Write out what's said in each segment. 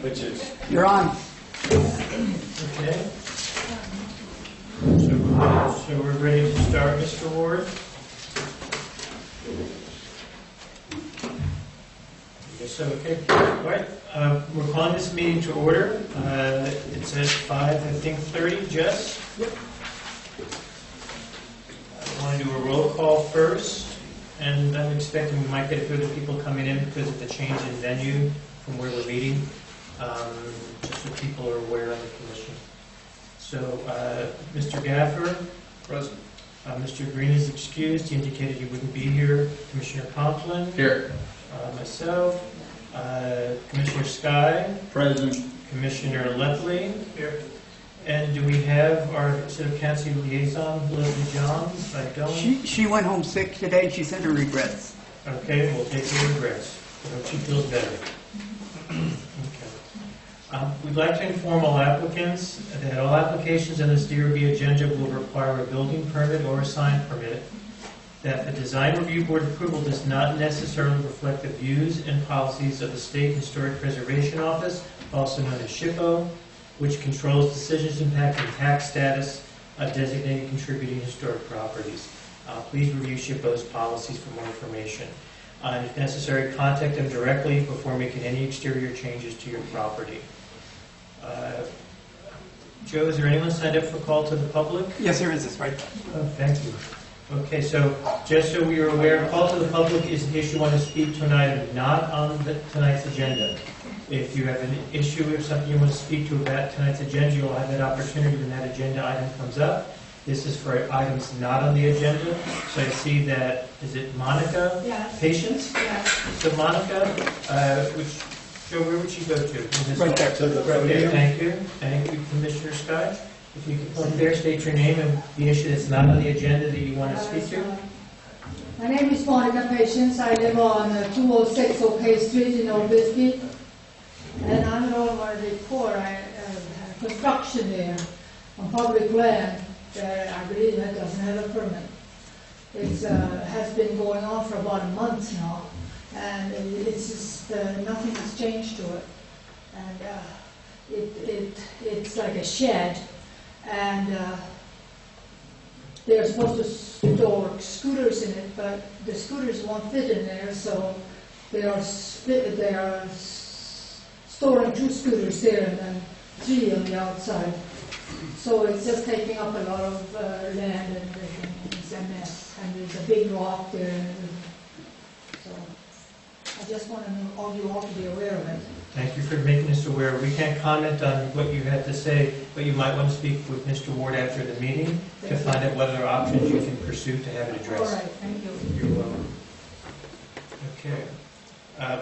Which is? You're on. Okay. So we're ready to start, Mr. Ward. So, okay. All right. We're calling this meeting to order. It's at 5:30, Jess? Yep. I want to do a roll call first, and I'm expecting we might get further people coming in because of the change in venue from where we're meeting, just so people are aware of the commission. So, Mr. Gaffer? Present. Mr. Green is excused. He indicated he wouldn't be here. Commissioner Conklin? Here. Myself. Commissioner Sky? Present. Commissioner Lepley? Here. And do we have our City Council liaison, Leslie Johns? I don't. She went home sick today and she sent her regrets. Okay, we'll take her regrets. I hope she feels better. Okay. We'd like to inform all applicants that all applications on this DRB agenda will require a building permit or a sign permit, that the Design Review Board approval does not necessarily reflect the views and policies of the State Historic Preservation Office, also known as SHPO, which controls decisions impacting tax status of designated contributing historic properties. Please review SHPO's policies for more information. And if necessary, contact them directly before making any exterior changes to your property. Joe, is there anyone signed up for call to the public? Yes, there is this right there. Oh, thank you. Okay, so just so we are aware, call to the public is in case you want to speak to an item not on tonight's agenda. If you have an issue or something you want to speak to about tonight's agenda, you'll have that opportunity when that agenda item comes up. This is for items not on the agenda. So I see that, is it Monica? Yes. Patience? Yes. So Monica, Joe, where would she go to? Right there. To the Right there, podium. thank you. Thank you, Commissioner Scott. If you could come there, state your name and the issue that's not on the agenda that you want to speak to. My name is Monica Patience. I live on 206 O'Kay Street in Old Bisbee. And I'm going to report construction there on public land that I believe that doesn't have a permit. It has been going on for about a month now, and it's just nothing has changed to it. And it's like a shed, and they're supposed to store scooters in it, but the scooters won't fit in there, so they are storing 2 scooters there and then 3 on the outside. So it's just taking up a lot of land and everything. It's a mess. And there's a big rock there and everything. So I just want all you all to be aware of it. Thank you for making us aware. We can't comment on what you had to say, but you might want to speak with Mr. Ward after the meeting to find out what other options you can pursue to have it addressed. All right, thank you. You're welcome. Okay.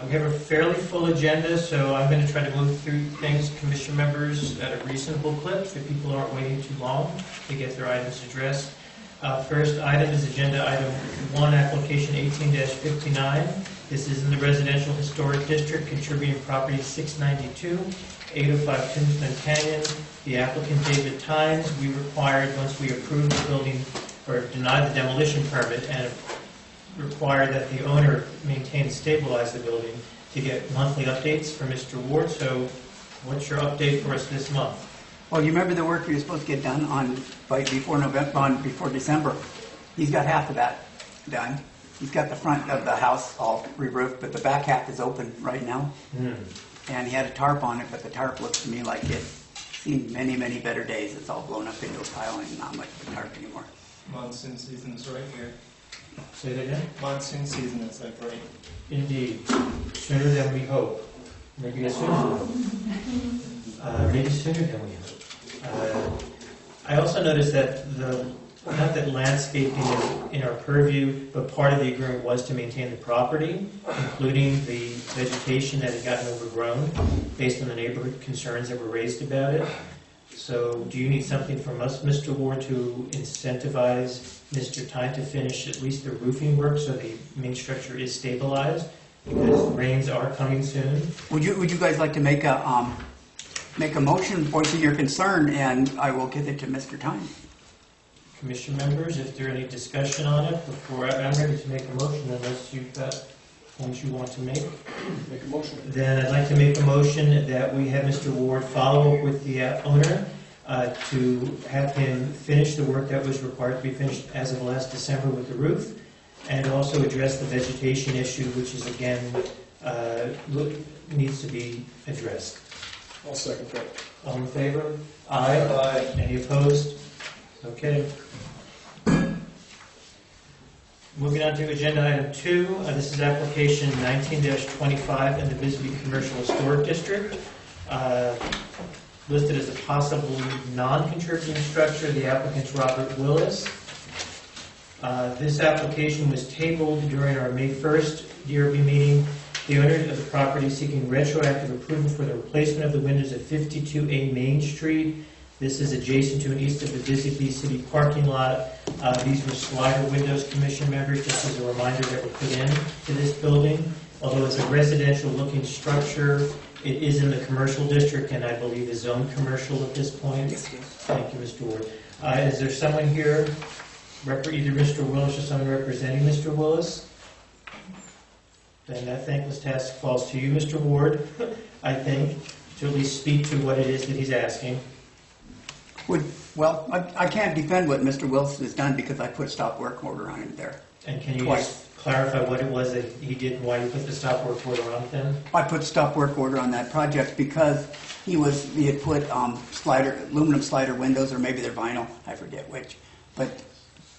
We have a fairly full agenda, so I'm going to try to move through things, commission members, at a reasonable clip so people aren't waiting too long to get their items addressed. First item is agenda item 1, application 18-59. This is in the Residential Historic District, contributing property 692, 805 Tombstone Canyon. The applicant David Tynes. We required, once we approved the building or denied the demolition permit and required that the owner maintain and stabilize the building, to get monthly updates from Mr. Ward. So what's your update for us this month? Well, you remember the work you were supposed to get done before December. He's got half of that done. He's got the front of the house all re-roofed, but the back half is open right now. And he had a tarp on it, but the tarp looks to me like it's seen many, many better days. It's all blown up into a pile and not much of a tarp anymore. Monsoon season's right here. Say that again? Monsoon season is like right. Indeed. Sooner than we hope. Maybe as soon maybe sooner than we hope. I also noticed that not that landscaping is in our purview, but part of the agreement was to maintain the property, including the vegetation that had gotten overgrown based on the neighborhood concerns that were raised about it. So do you need something from us, Mr. Ward, to incentivize Mr. Tyne to finish at least the roofing work so the main structure is stabilized? Because rains are coming soon. Would you guys like to make a motion voicing your concern, and I will give it to Mr. Tyne? Commission members, if there any discussion on it before I'm ready to make a motion, unless you've got points you want to make? Make a motion. Then I'd like to make a motion that we have Mr. Ward follow up with the owner to have him finish the work that was required to be finished as of last December with the roof, and also address the vegetation issue, which is again, needs to be addressed. I'll second that. All in favor? Aye. Aye. Any opposed? Okay. Moving on to agenda item 2, this is application 19-25 in the Bisbee Commercial Historic District. Listed as a possible non-contributing structure, the applicant's Robert Willis. This application was tabled during our May 1st DRB meeting. The owner of the property is seeking retroactive approval for the replacement of the windows at 52A Main Street. This is adjacent to and east of the Bisbee City parking lot. These were slider windows, commission members, just as a reminder, that were put in to this building. Although it's a residential looking structure, it is in the commercial district and I believe is zoned commercial at this point. Yes, yes. Thank you, Mr. Ward. Is there someone here, either Mr. Willis or someone representing Mr. Willis? Then that thankless task falls to you, Mr. Ward, I think, to at least speak to what it is that he's asking. Well, I can't defend what Mr. Wilson has done because I put a stop work order on him there. And can you Twice. just clarify what it was that he did and why you put the stop work order on it then? I put stop work order on that project because he had put aluminum slider windows, or maybe they're vinyl, I forget which, but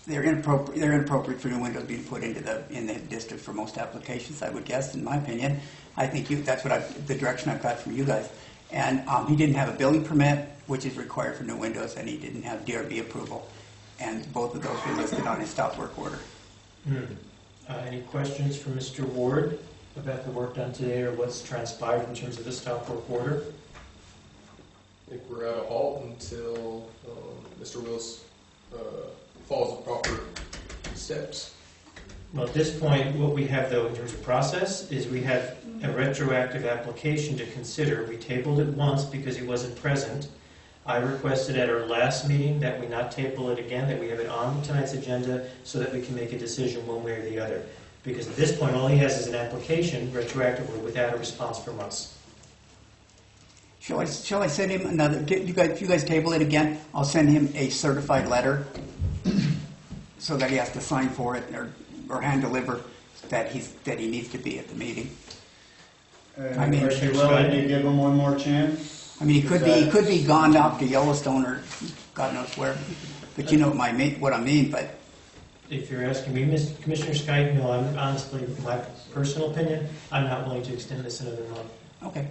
they're inappropriate for new windows being put in the district for most applications, I would guess, in my opinion. I think that's the direction I've got from you guys. And he didn't have a building permit, which is required for new windows, and he didn't have DRB approval. And both of those were listed on his stop work order. Any questions for Mr. Ward about the work done today or what's transpired in terms of the stop work order? I think we're at a halt until Mr. Willis follows the proper steps. Well, at this point, what we have, though, in terms of process, is we have a retroactive application to consider. We tabled it once because he wasn't present. I requested at our last meeting that we not table it again, that we have it on tonight's agenda so that we can make a decision one way or the other. Because at this point, all he has is an application, retroactively, without a response from us. Shall I send him another? If you guys table it again, I'll send him a certified letter so that he has to sign for it or hand deliver that he needs to be at the meeting. I mean, Are you willing to give him one more chance? I mean, he could be gone off to Yellowstone or God knows where, but you know what I mean. But If you're asking me, Commissioner Skype, no, I'm honestly, my personal opinion, I'm not willing to extend this another month. okay,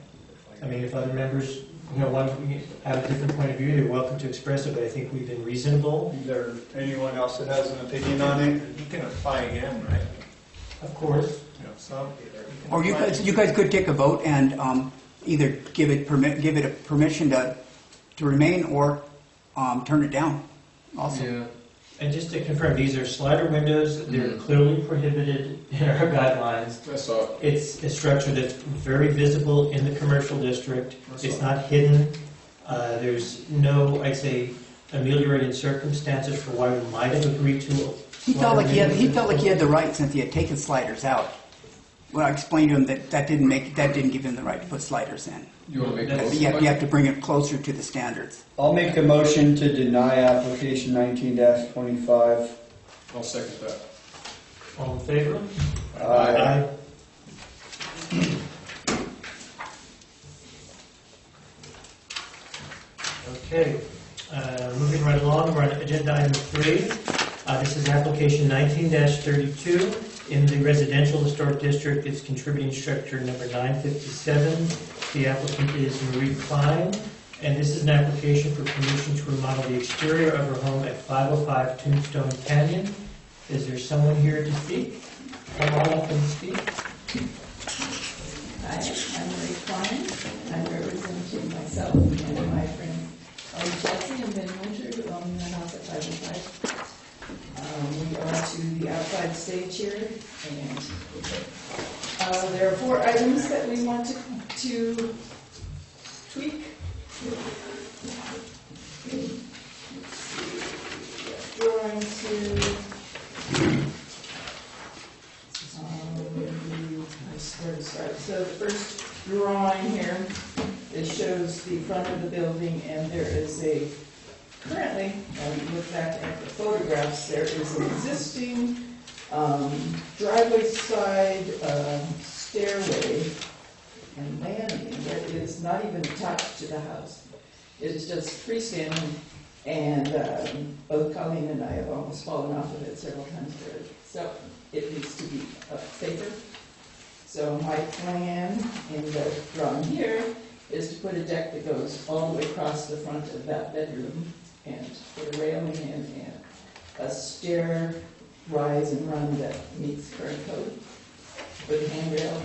I mean, if other members, have a different point of view, they're welcome to express it, but I think we've been reasonable. Is there anyone else that has an opinion on it? You can apply again, right? Of course. or you guys could take a vote and either give it a permission to remain or turn it down. Also. Yeah. And just to confirm, these are slider windows, they're clearly prohibited in our guidelines. I saw it. It's a structure that's very visible in the commercial district. It's not hidden. There's no, I'd say, ameliorated circumstances for why we might have agreed to. He felt like he had the right since he had taken sliders out. Well, I explained to him that didn't give him the right to put sliders in. You want to make a That's- motion? You have to bring it closer to the standards. I'll make a motion to deny application 19-25. I'll second that. All in favor? Aye. Okay, moving right along, we're on agenda item 3. This is application 19-32 in the residential historic district. It's contributing structure number 957. The applicant is Marie Klein, and this is an application for permission to remodel the exterior of her home at 505 Tombstone Canyon. Is there someone here to speak? Come on up and speak. Hi, I'm Marie Klein. I'm representing myself and my friend Chelsea and Ben Winter, who own the house at 505. We are to the outside stage here, and there are 4 items that we want to tweak. Going to so the first drawing here, it shows the front of the building, and there is currently, when you look back at the photographs, there is an existing driveway side stairway and landing that is not even attached to the house. It is just freestanding, and both Colleen and I have almost fallen off of it several times already. So it needs to be safer. So my plan in the drawing here is to put a deck that goes all the way across the front of that bedroom and put a railing in and a stair rise and run that meets current code with a handrail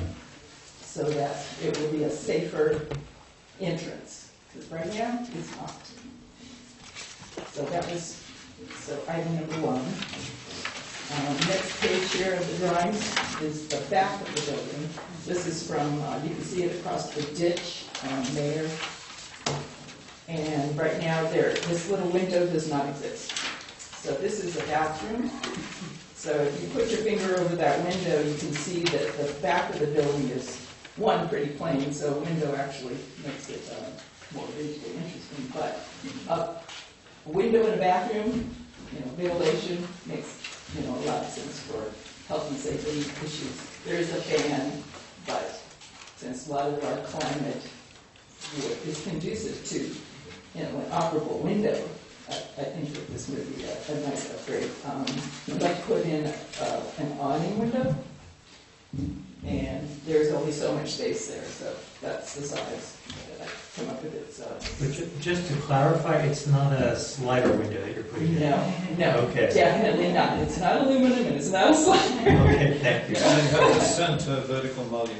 so that it will be a safer entrance. Because right now, it's not. So item number one. Next page here of the drawings is the back of the building. This is from, you can see it across the ditch on Mayor. And right now this little window does not exist. So this is a bathroom. So if you put your finger over that window, you can see that the back of the building is, one, pretty plain, so a window actually makes it more visually interesting. But a window in a bathroom, ventilation makes a lot of sense for health and safety issues. There is a fan, but since a lot of our climate is conducive to an operable window, I think that this would be a nice upgrade. I'd like to put in an awning window, and there's only so much space there, so that's the size that I come up with it. So. But just to clarify, it's not a slider window that you're putting in? No, Okay. definitely not. It's not aluminum and it's not a slider. Okay, thank you. And it has a center vertical mullion.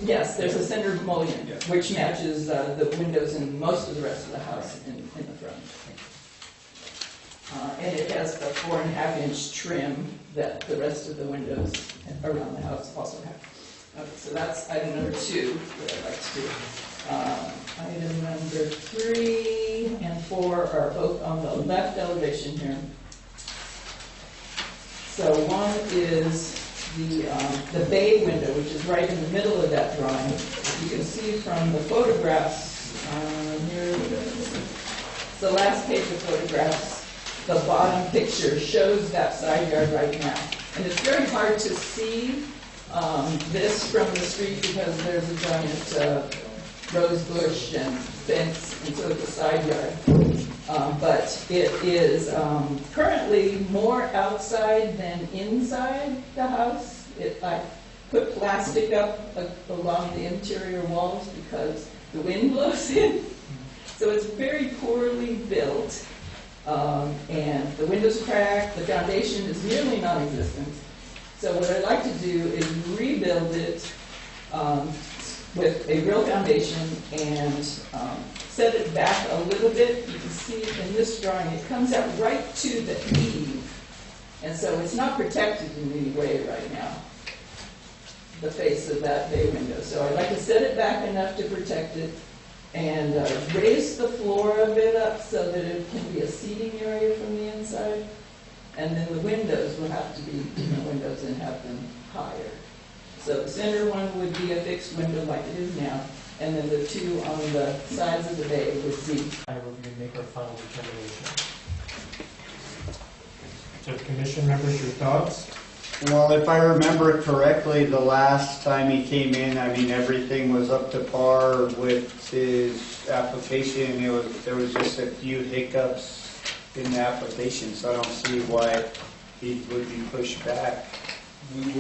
Yes, there's a center mullion, Yeah. which matches the windows in most of the rest of the house in the front. And it has a 4.5-inch trim that the rest of the windows around the house also have. Okay, so that's item number 2 that I'd like to do. Item number 3 and 4 are both on the left elevation here. So one is the bay window, which is right in the middle of that drawing. You can see from the photographs, here, the last page of photographs, the bottom picture shows that side yard right now. And it's very hard to see this from the street because there's a giant rose bush and fence, and so it's a side yard. But it is currently more outside than inside the house. I put plastic up along the interior walls because the wind blows in. So it's very poorly built. And the windows cracked, the foundation is nearly non-existent. So what I'd like to do is rebuild it with a real foundation and set it back a little bit. You can see in this drawing, it comes out right to the eave. And so it's not protected in any way right now, the face of that bay window. So I'd like to set it back enough to protect it and raise the floor a bit up so that it can be a seating area from the inside. And then the windows will have to be windows and have them higher. So the center one would be a fixed window like it is now, and then the two on the sides of the bay would be. I will make our final determination. So commission members, your thoughts? Well, if I remember correctly, the last time he came in, everything was up to par with his application. There was just a few hiccups in the application, so I don't see why he would be pushed back. We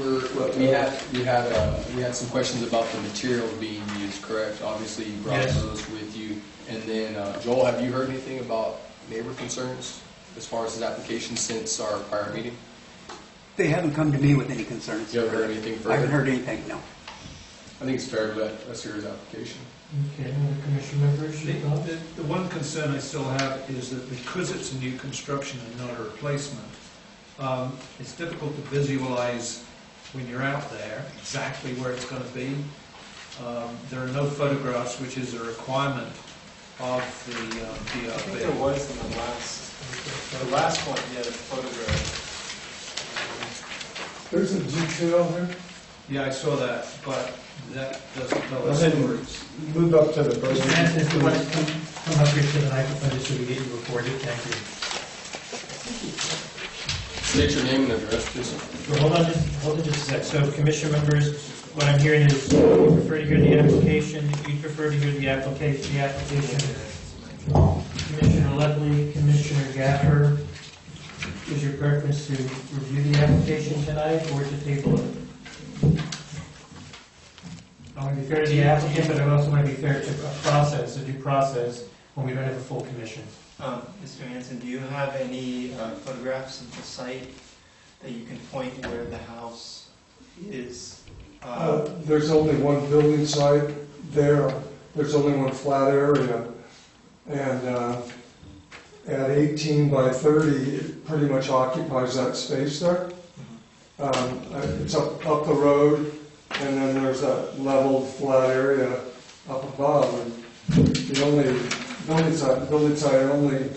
had some questions about the materials being used, correct? Obviously, you brought Yes. those with you. And then, Joel, have you heard anything about neighbor concerns as far as his application since our prior meeting? They haven't come to me with any concerns. You haven't heard anything further? I haven't heard anything, no. I think it's fair to let's hear his application. Okay, other commission members, your thoughts? The one concern I still have is that because it's a new construction and not a replacement, it's difficult to visualize when you're out there exactly where it's going to be. There are no photographs, which is a requirement of the I think there was in the last one, you had a photograph. There's a detail there. Yeah, I saw that, but that doesn't tell Go us ahead and stories. move up to the Mr. podium. Hanson, if you want to come up here to the microphone just so we get you recorded, thank you. State your name and address, please. So hold on just a sec. So commission members, what I'm hearing is you prefer to hear the application, you prefer to hear the application. Commissioner Ludley, Commissioner Gaffer, is your preference to review the application tonight or to table it? I want to be fair to the applicant, but I also want to be fair to a due process, when we don't have a full commission. Mr. Hanson, do you have any photographs of the site that you can point where the house is? There's only one building site there. There's only one flat area. And at 18 by 30, it pretty much occupies that space there. It's up the road, and then there's that leveled flat area up above. And the only building site only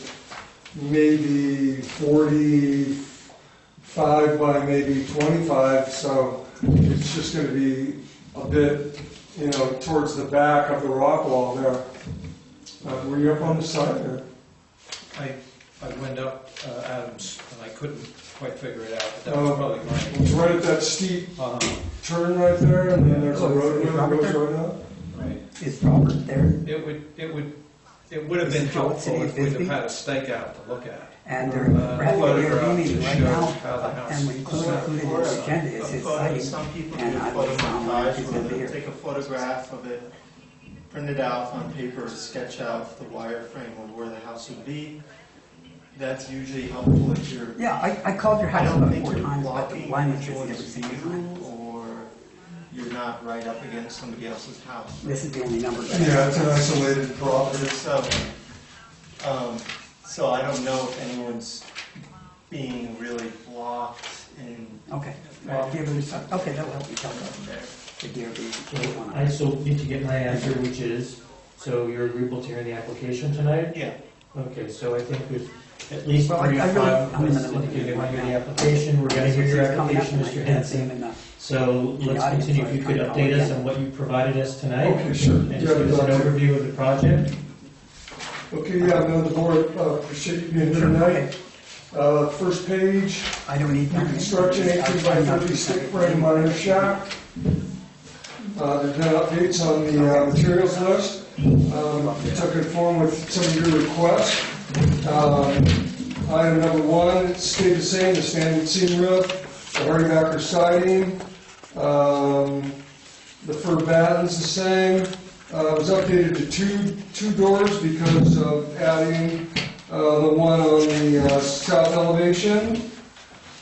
maybe 45 by maybe 25, so it's just going to be a bit, towards the back of the rock wall there. Were you up on the site, or? I went up Adams, and I couldn't quite figure it out, but that was probably mine. It's right at that steep turn right there, and then there's a road that goes right up. Right. Is Robert there? It would have been Is it Joe helpful City if we'd have Bisbee? had a stakeout to look at. And they're practically photograph meeting to right show now, how the house and we included in the agenda is his sighting. Some people do and I was found photomontage he's where gonna be they'll here. take a photograph of it, print it out on paper, sketch out the wireframe of where the house would be. That's usually helpful if you're. Yeah, I called your I house don't about think 4 you're times, but the blocking line was busy every anyone's single view, time. or you're not right up against somebody else's house. This is the only number that. Yeah, it's an isolated property. So I don't know if anyone's being really blocked in. Okay, well, I'll give it a shot. Okay, that will help me tell the DRB. I still need to get my answer, which is, so you're agreeable to hearing the application tonight? Yeah. Okay, so I think there's at least Well, 3 or I really- 5 I'm in the of us middle of indicated they want to hear it the now. application. We're going to hear your It's coming up, application, and I Mr. can't see him Hanson. in the- So let's continue, if you could update us on what you provided us tonight. Okay, sure. And just give us an overview of the project. Okay, yeah, I'm on the board. Appreciate you being here tonight. First page, I don't need that. construction 18 by 30 stick frame minor shack. There's been updates on the materials list. To conform with some of your requests. Item number 1, it stayed the same, the standard seam roof, the Hardbacker siding, the fir battens the same. It was updated to two doors because of adding the one on the south elevation.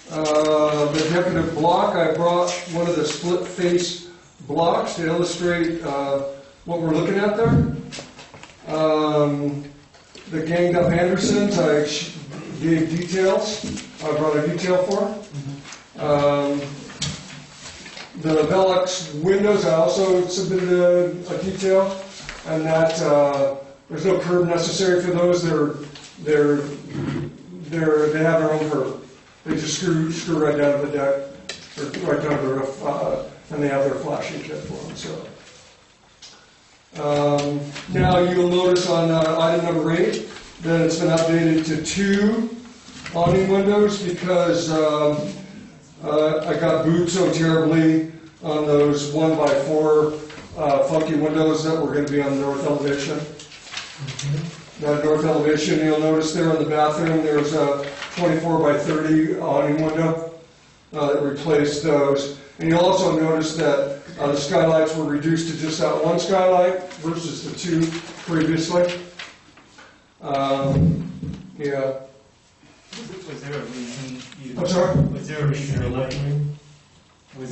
The decorative block, I brought one of the split face blocks to illustrate what we're looking at there. The ganged up Andersons, I gave details. I brought a detail for. The Velux windows, I also submitted a detail, and that there's no curb necessary for those. They have their own curb. They just screw right down to the deck, or right down to the roof, and they have their flashing kit for them. So now you'll notice on item number 8 that it's been updated to 2 awning windows because I got booed so terribly on those 1x4 funky windows that were going to be on the north elevation. That north elevation, you'll notice there in the bathroom, there's a 24 by 30 awning window that replaced those. And you'll also notice that the skylights were reduced to just that one skylight versus the 2 previously. Yeah. Was there a reason you? I'm sorry? Was there a reason? Commissioner Ludley? Was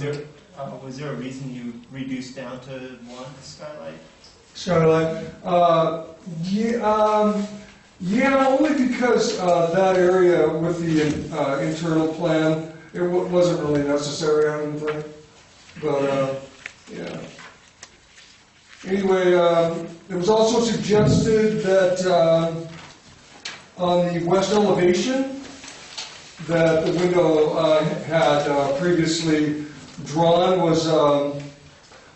there a reason you reduced down to 1 skylight? Skylight. Yeah, only because that area with the internal plan, it wasn't really necessary, I don't think. But, yeah. Anyway, it was also suggested that on the west elevation, that the window had previously drawn was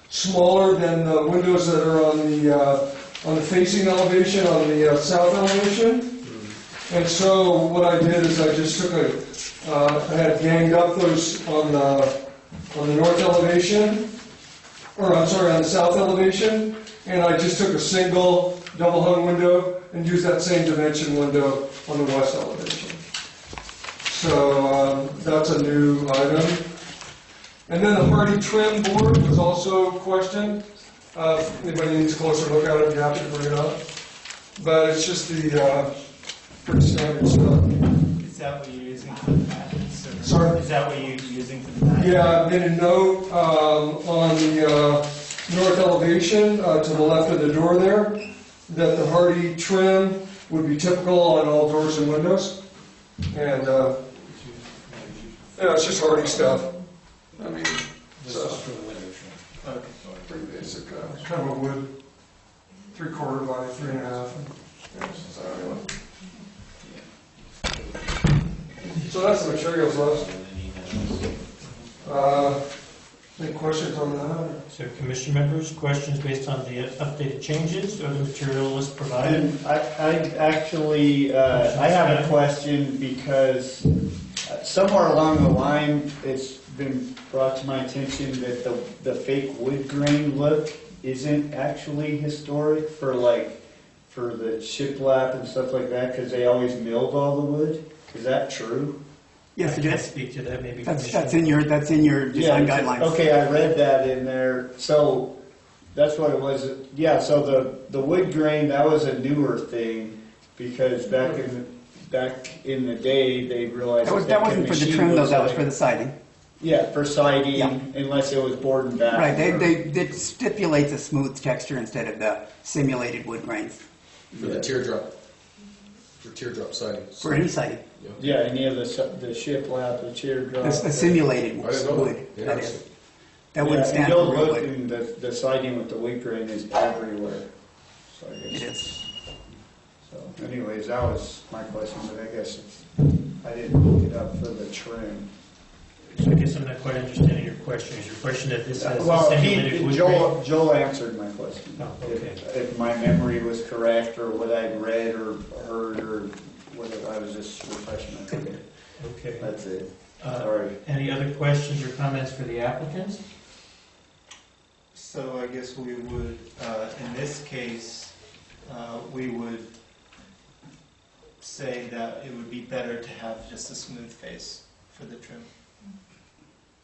smaller than the windows that are on the facing elevation, on the south elevation. And so what I did is I just took I had ganged up those on the north elevation, or I'm sorry, on the south elevation, and I just took a single double hung window and used that same dimension window on the west elevation. So that's a new item. And then the hardy trim board was also questioned. If anybody needs a closer look at it, I'd be happy to bring it up. But it's just the pretty standard stuff. Is that what you're using for the patents? Sorry? Is that what you're using for the patents? Yeah, I made a note on the north elevation to the left of the door there that the hardy trim would be typical on all doors and windows. And yeah, it's just hardy stuff. I mean, This so is for the window trim. Okay. pretty basic, kind of a wood, 3/4 by 3.5. Yeah, so anyway. So that's the materials list. Any questions on that? So commission members, questions based on the updated changes or the material list provided? And I actually, I have a question because somewhere along the line, it's been brought to my attention that the fake wood grain look isn't actually historic for the shiplap and stuff like that, because they always milled all the wood. Is that true? Yes, it I can't is. speak to that, maybe. That's Commissioner. that's in your design guidelines. Okay, I read that in there. So that's what it was. Yeah, so the wood grain, that was a newer thing because back in the day, they realized That wasn't for the trim though, that was for the siding. Yeah, for siding, Yeah. unless it was board and batten. Right, it stipulates a smooth texture instead of the simulated wood grains For the teardrop. For teardrop siding. for any siding. Yeah, any of the shiplap, the teardrop. A simulated I didn't know wood, that. that is. Interesting. That wouldn't Yeah, stand and you'll for real look wood. and the siding with the wood grain is everywhere. So I It guess. is. So anyways, that was my question, but I guess I didn't look it up for the trim. So I guess I'm not quite understanding your question. Is your question that this has a Well, simulated wood grain? Joel answered my question. Oh, okay. If my memory was correct, or what I'd read or heard, or whatever, I was just refreshing my memory. Okay. That's it. Uh, Sorry. Any other questions or comments for the applicants? So I guess we would, in this case, we would say that it would be better to have just a smooth face for the trim.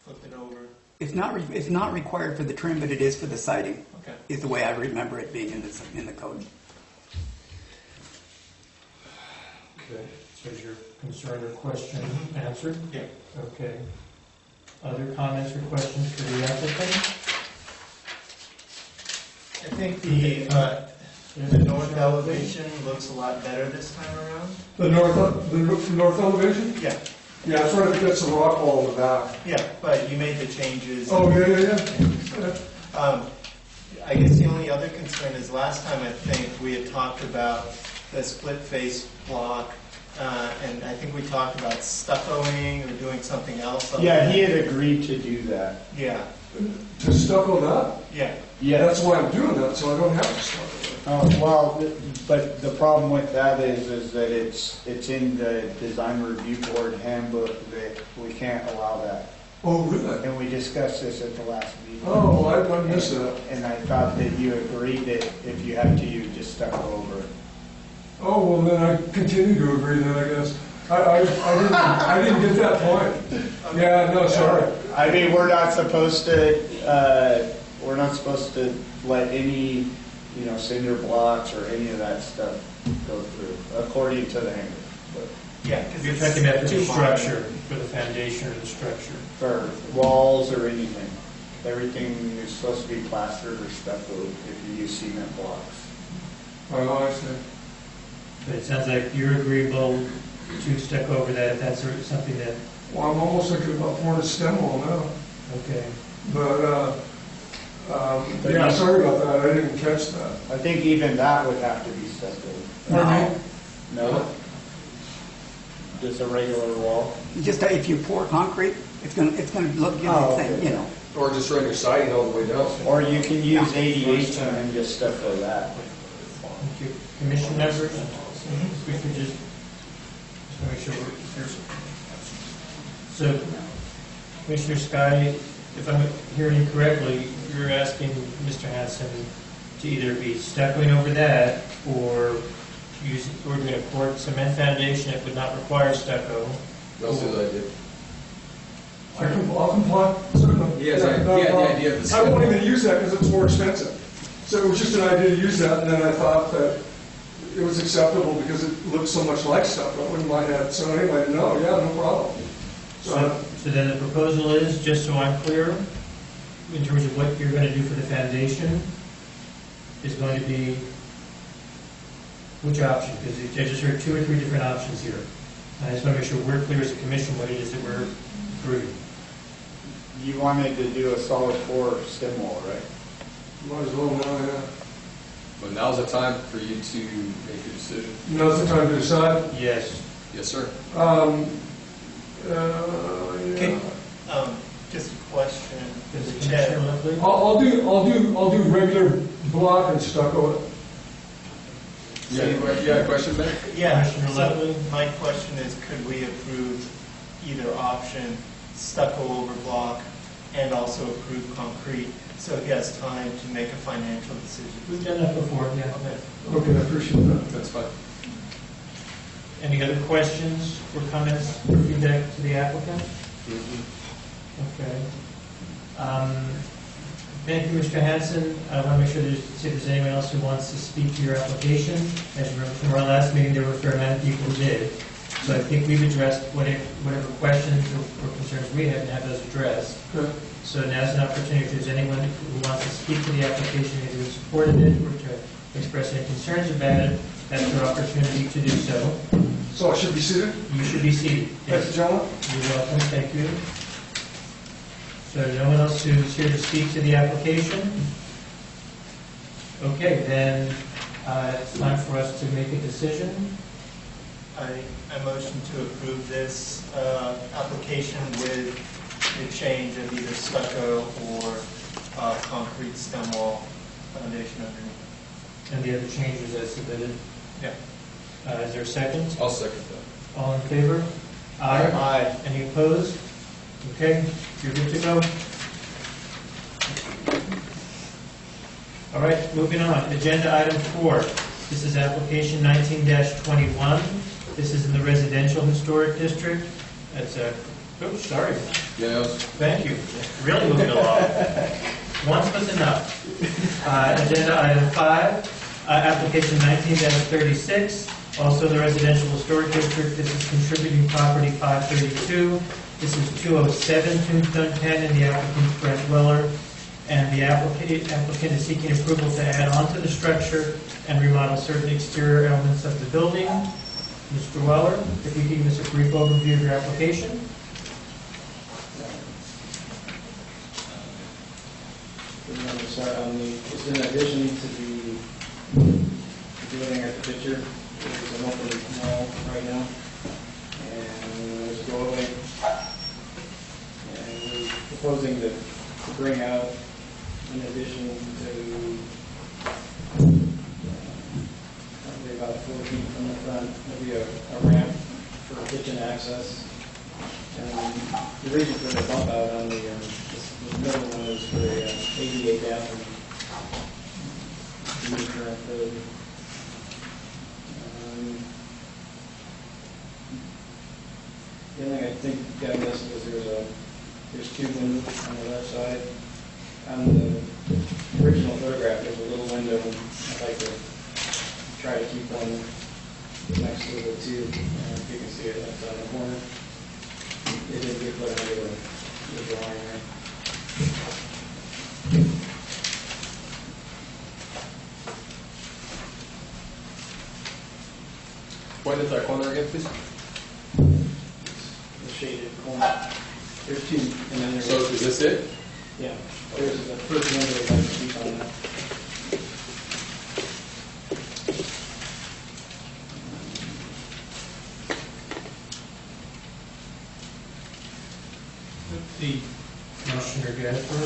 Flip it over. It's not required for the trim, but it is for the siding, Okay. is the way I remember it being in the code. Okay. So is your concern or question answered? Yeah. Okay. Other comments or questions for the applicant? I think the north elevation looks a lot better this time around. The north elevation? Yeah, Yeah, that's right, that's the rock wall in the back. yeah, but you made the changes. Oh, yeah. I guess the only other concern is last time I think we had talked about the split face block, and I think we talked about stuccoing or doing something else. Like Yeah, that. he had agreed to do that. Yeah, To stucco that? yeah. Yeah. That's why I'm doing that, so I don't have to stucco it. Oh, well, but the problem with that is that it's in the design review board handbook that we can't allow that. Oh, really? And we discussed this at the last meeting. Oh, I missed that. And I thought that you agreed that if you have to, you just stucco over it. Oh, well, then I continue to agree then, I guess. I didn't get that point. Yeah, no, sorry. I mean, we're not supposed to let any, cinder blocks or any of that stuff go through, according to the handbook. But Yeah, because You're talking about for the structure, for the foundation or the structure. for walls or anything, everything is supposed to be plastered or stucco if you use cement blocks. Oh, I see. But it sounds like you're agreeable to step over that if that's something that, Well, I'm almost thinking about pouring a stem wall now. okay. But, yeah, sorry about that, I didn't catch that. I think even that would have to be stucco. No, No? Just a regular wall? just if you pour concrete, It's gonna look, you Oh, know, okay. you know. Or just run your siding all the way down. Or you can use 88 and just stuff like that. Thank you. Commission members, if we could just make sure we're here. So, Commissioner Sky, if I'm hearing you correctly, you're asking Mr. Hanson to either be stuccoing over that or doing a poured cement foundation that would not require stucco. That's what I did. I'll comply, certainly. He has the idea of the I won't step. even use that because it's more expensive. So it was just an idea to use that, and then I thought that it was acceptable because it looked so much like stuff. I wouldn't mind that. So anyway, no, yeah, no problem. So then the proposal is, just so I'm clear, in terms of what you're going to do for the foundation, is going to be, which option? Because I just heard 2 or 3 different options here. I just want to make sure we're clear as a commission what it is that we're approving. You wanted to do a solid core stem wall, right? Might as well now, yeah. But now's the time for you to make your decision. Now's the time to decide. Yes. Yes, sir. Can- Just a question. Does to Commissioner Chad. Lovely? I'll do regular block and stucco it. You had a question, Ben? Yeah, Commissioner so Lovely? my question is, could we approve either option, stucco over block, and also approve concrete, so he has time to make a financial decision? We've done that before, yeah. Okay, I appreciate that. That's fine. Any other questions or comments or feedback to the applicant? Okay. Thank you, Mr. Hanson. I want to make sure see if there's anyone else who wants to speak to your application. As you remember from our last meeting, there were a fair amount of people who did. So I think we've addressed whatever questions or concerns we have and have those addressed. Okay. So now's an opportunity, if there's anyone who wants to speak to the application, either in support of it or to express any concerns about it, that's your opportunity to do so. So I should be seated? You should be seated. Thank you, gentlemen. You're welcome, thank you. So no one else who's here to speak to the application? Okay, then it's time for us to make a decision. I motion to approve this application with the change of either stucco or concrete stem wall foundation underneath. And the other changes as submitted. Yeah. Is there a second? I'll second that. All in favor? Aye. Any opposed? Okay, you're good to go. All right, moving on. Agenda item 4. This is application 19-21. This is in the residential historic district. That's a, oops, sorry. Yeah. Thank you. Really moving along. Once was enough. Agenda item 5, application 19-36. Also the residential historic district. This is contributing property 532. This is 207 Tombstone Pen and the applicant Brent Weller. And the applicant is seeking approval to add on to the structure and remodel certain exterior elements of the building. Mr. Weller, if you could give us a brief overview of your application. It's in addition to the building at the picture. There's an open wall right now, and there's a doorway. And we're proposing to bring out, in addition to probably about 4 feet from the front, maybe a ramp for kitchen access. And the reason for the bump out on the middle one is for the ADA bathroom. The current code. The only thing I think got missed was there's 2 windows on the left side. On the original photograph, there's a little window. I'd like to try to keep one next to the 2. If you can see it, that's on the corner. It didn't get put under the drawing there. Point at that corner again, please. The shaded corner. There's 2, and then there's... So is this it? Yeah, there's the first window I'd like to keep on that. Trustee Commissioner Gaspar?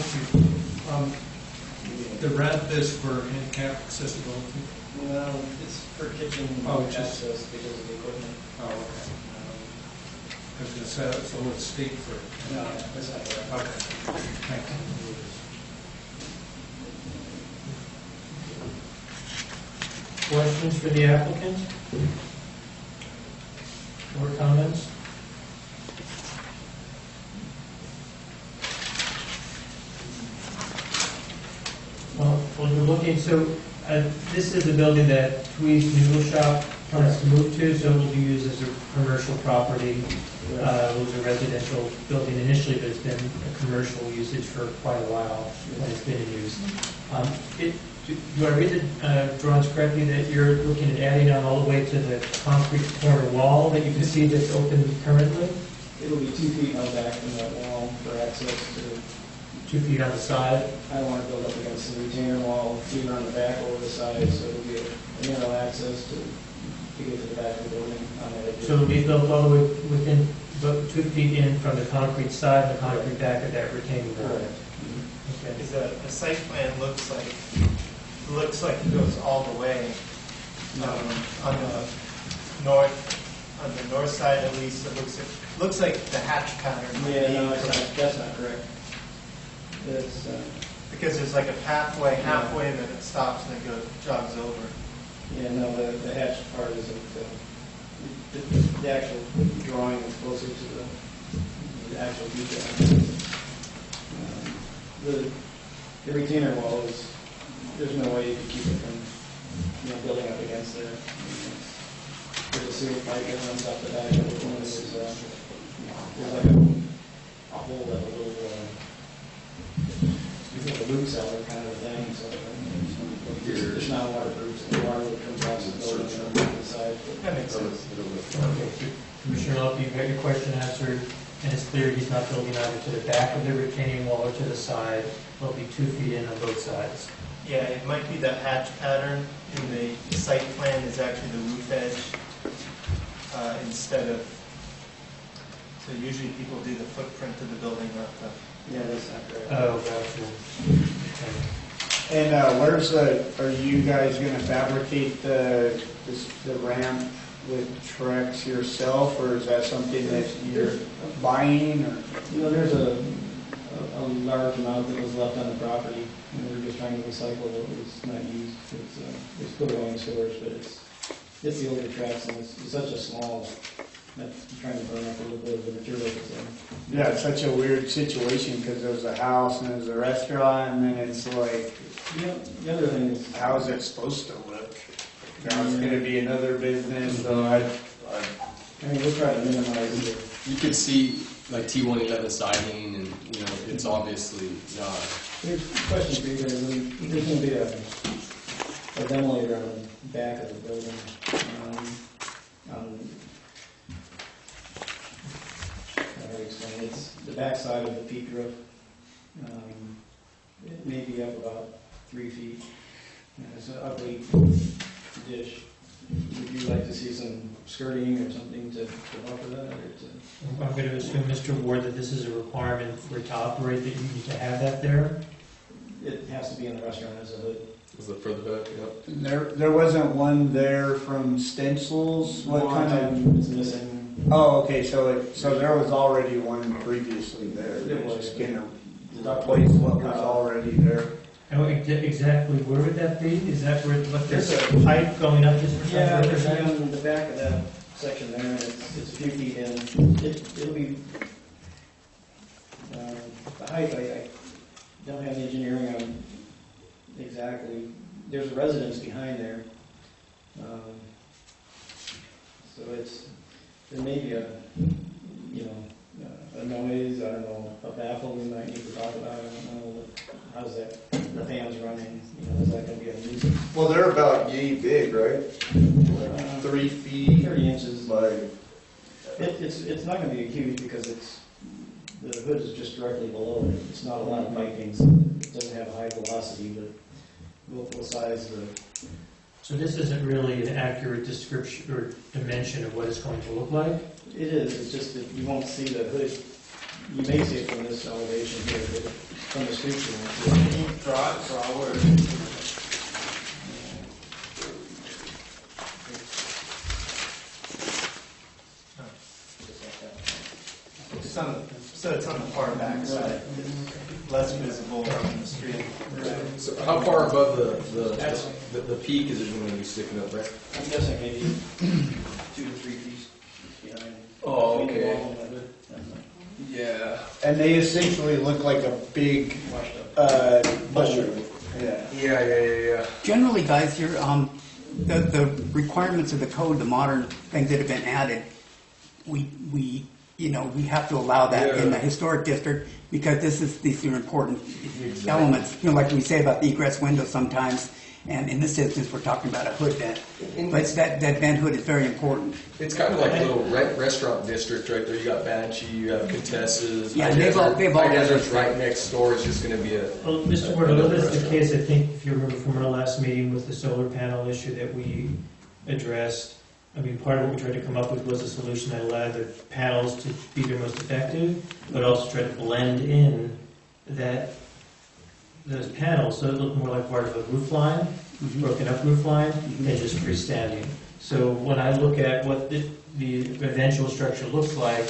The ramp is for handicap accessibility. Well, it's for kitchen Oh, it's just- access because of the equipment. Oh, okay. I was going to say, it's a little steep for. No, that's not correct. Okay, thank you. Questions for the applicant? Or comments? Well, when we're looking, so this is the building that Tweed's Noodle Shop plans to move to, so it will be used as a commercial property. It was a residential building initially, but it's been a commercial usage for quite a while when it's been in use. Do I read the drawings correctly that you're looking at adding on all the way to the concrete corner wall that you can see that's open currently? It'll be 2 feet on the back from that wall for access to, 2 feet on the side? I don't want to build up against the retaining wall, either on the back or the side, so it'll be a narrow access to get to the back of the building on the edge. So it'll be built all the way within, about 2 feet in from the concrete side and the concrete back of that retaining wall? Correct. Okay. Because the site plan looks like it goes all the way on the north side at least. It looks like the hatch pattern. might Yeah, be no, correct. that's not correct. It's, Because there's like a pathway halfway that it stops and then jogs over. yeah, no, the hatch part isn't, the actual drawing is closer to the actual detail. The retainer wall is, there's no way you can keep it from, building up against there. There's a sewer pipe that runs up the back of the building. There's like a hole that a little, a loop cellar kind of thing, so it's not waterproof, so the water that comes out of the building and on the side. That makes sense. Okay, so Commissioner Lopez, you've got your question answered, and it's clear he's not building either to the back of the retaining wall or to the side. It'll be 2 feet in on both sides. Yeah, it might be the hatch pattern in the site plan is actually the roof edge instead of, so usually people do the footprint of the building, not the. Yeah, that's not correct. Oh, gotcha. Okay. And are you guys gonna fabricate the ramp with Trex yourself, or is that something that you're buying, or? There's a large amount that was left on the property, and we're just trying to recycle what was not used. It's put away in storage, but it's the older tracks, and it's such a small, I'm trying to burn up a little bit of the material that's in. Yeah, it's such a weird situation, because there's a house and there's a restaurant, and then it's like, The other thing is, how is it supposed to look? Now it's gonna be another business, so I we'll try to minimize the. You could see like T111 siding, and it's obviously not. Here's a question for you guys. There's going to be a ventilator on the back of the building. How do I explain it? It's the back side of the peak roof. It may be up about 3 feet. It's an ugly dish. Would you like to see some skirting or something to buffer that? Or to... I'm going to assume, Mr. Ward, that this is a requirement for it to operate, that you need to have that there? It has to be in the restaurant as a hood. Is it further back? Yep. there wasn't one there from Stencils. What kind of? It's missing. Oh, okay. So there was already one previously there. It was. Just gonna replace what was already there. And exactly where would that be? Is that where there's There's a pipe going up just for Yeah, some there's reason? on the back of that section there, and it's a few feet in. It'll be, the height, I don't have the engineering on exactly. There's a residence behind there. So there may be a noise, I don't know, a baffle we might need to talk about, I don't know, how's that, the fans running, is that gonna be a nuisance? Well, they're about yay big, right? 3 feet 30 inches. by. It's not gonna be huge because the hood is just directly below it. It's not a lot of piping, so it doesn't have a high velocity, but we'll size the. So this isn't really an accurate description or dimension of what it's going to look like? It is, it's just that you won't see the hood You may see it from this elevation here, but from the street you won't see it. Can you draw where? So it's on the far back side, less visible from the street. So how far above the peak is it going to be sticking up, right? I'm guessing maybe 2 to 3 feet behind. Oh, between the okay. wall and the- Yeah. And they essentially look like a big, Washed up. mushroom. Yeah. Yeah. Generally, guys, the requirements of the code, the modern things that have been added, we have to allow that in the historic district because these are important elements. Like we say about the egress window sometimes, and in this instance, we're talking about a hood vent. But that vent hood is very important. It's kind of like a little restaurant district right there. You got Banshee, you have Contessa's. Yeah, they've all Desert's right next door. It's just going to be a. Well, Mr. Ward, although that's the case, I think if you remember from our last meeting with the solar panel issue that we addressed, I mean, part of what we tried to come up with was a solution that allowed the panels to be their most effective, but also try to blend in those panels so it looked more like part of a roof line, broken up roof line, than just freestanding. So when I look at what the eventual structure looks like,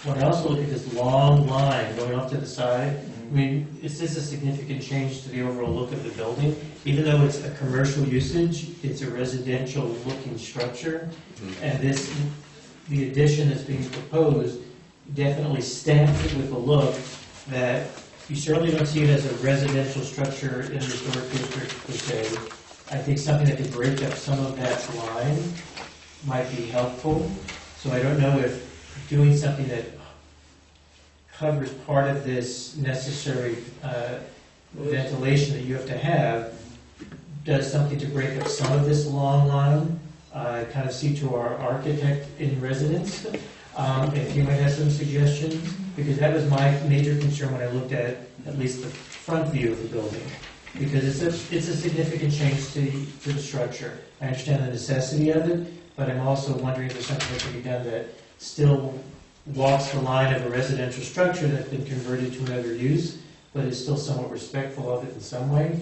when I also look at this long line going off to the side, I mean, this is a significant change to the overall look of the building. Even though it's a commercial usage, it's a residential looking structure. And the addition that's being proposed definitely stamps it with a look that you certainly don't see it as a residential structure in the historic district per se. I think something that could break up some of that line might be helpful. So I don't know if doing something that covers part of this necessary ventilation that you have to have does something to break up some of this long line. Kind of see to our architect in residence, if he might have some suggestions, because that was my major concern when I looked at least the front view of the building, because it's a significant change to the structure. I understand the necessity of it, but I'm also wondering if there's something that can be done that still walks the line of a residential structure that's been converted to another use, but is still somewhat respectful of it in some way,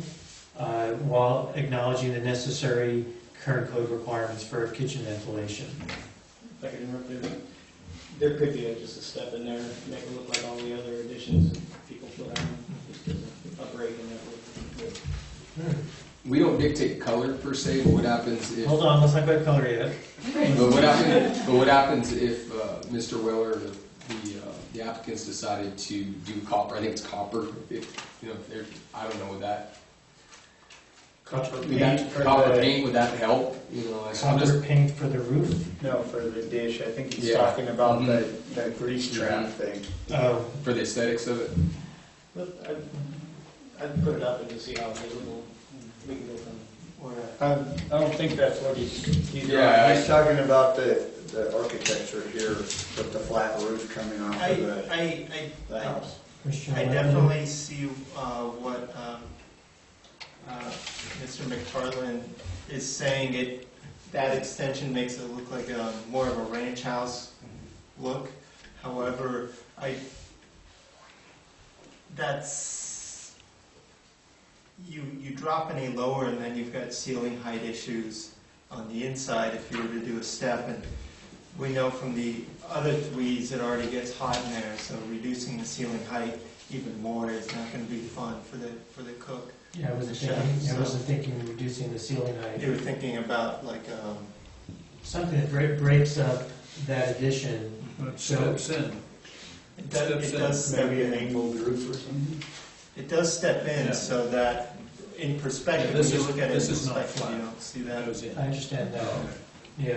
while acknowledging the necessary current code requirements for kitchen ventilation. If I could interrupt there could be just a step in there, make it look like all the other additions that people put on, just as a break in that look. We don't dictate color per se, but what happens if? Hold on, let's not go color yet. But what happens if Mr. Weller, the applicants decided to do copper? I think it's copper. I don't know what that. Copper Copper paint, would that help? Copper paint for the roof? No, for the dish. I think he's Yeah. talking about that grease trap thing. Oh, for the aesthetics of it. But I'd put it up and just see how visible we can go from where. I don't think that's what he's Yeah, he's talking about the architecture here with the flat roof coming off of the house. Commissioner I Webb? definitely see what Mr. McFarland is saying. That extension makes it look like more of a ranch house look. However, you drop any lower and then you've got ceiling height issues on the inside if you were to do a step. And we know from the other threes it already gets hot in there, so reducing the ceiling height even more is not going to be fun for the cook. Yeah, I wasn't thinking of reducing the ceiling height. You were thinking about like Something that breaks up that addition. It steps in. it does step Maybe an in. angled roof or something. It does step in Yeah. so that in perspective, Yeah, this when you is- look at it in this is not perspective, you flat. don't see that. Goes in. I understand that, yeah.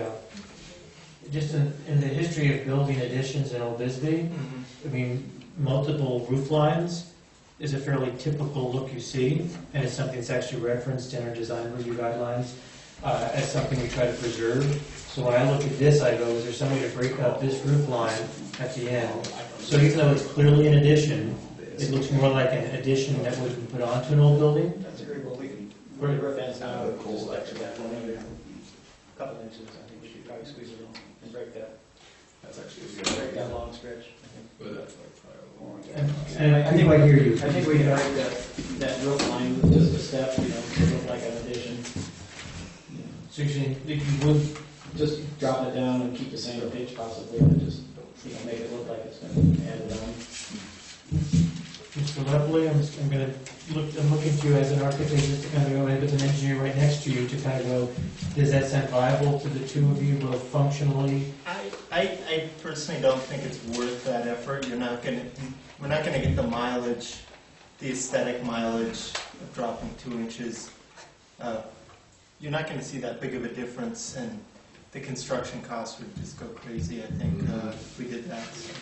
Just in the history of building additions in Old Bisbee, Mhm. I mean, multiple roof lines is a fairly typical look you see, and it's something that's actually referenced in our design review guidelines as something we try to preserve. So when I look at this, I go, is there some way to break up this roof line at the end? So even though it's clearly an addition, it looks more like an addition that would have been put onto an old building. That's agreeable, we can, where the roof ends now, just extra that one, maybe a couple inches, I think we should probably squeeze it on and break that. That's actually a Break good that idea. long stretch. But that's like probably. And I think I hear you. I think we can break that roof line with just a step, to look like an addition. So you're saying that you would, Just drop it down and keep the same pitch possibly, but just, make it look like it's been added on. Mr. Lovely, I'm looking to you as an architect, just to kind of go in with an engineer right next to you to kind of go, does that sound viable to the two of you, both functionally? I personally don't think it's worth that effort. We're not gonna get the mileage, the aesthetic mileage of dropping 2 inches. You're not gonna see that big of a difference, and the construction costs would just go crazy, I think, if we did that. So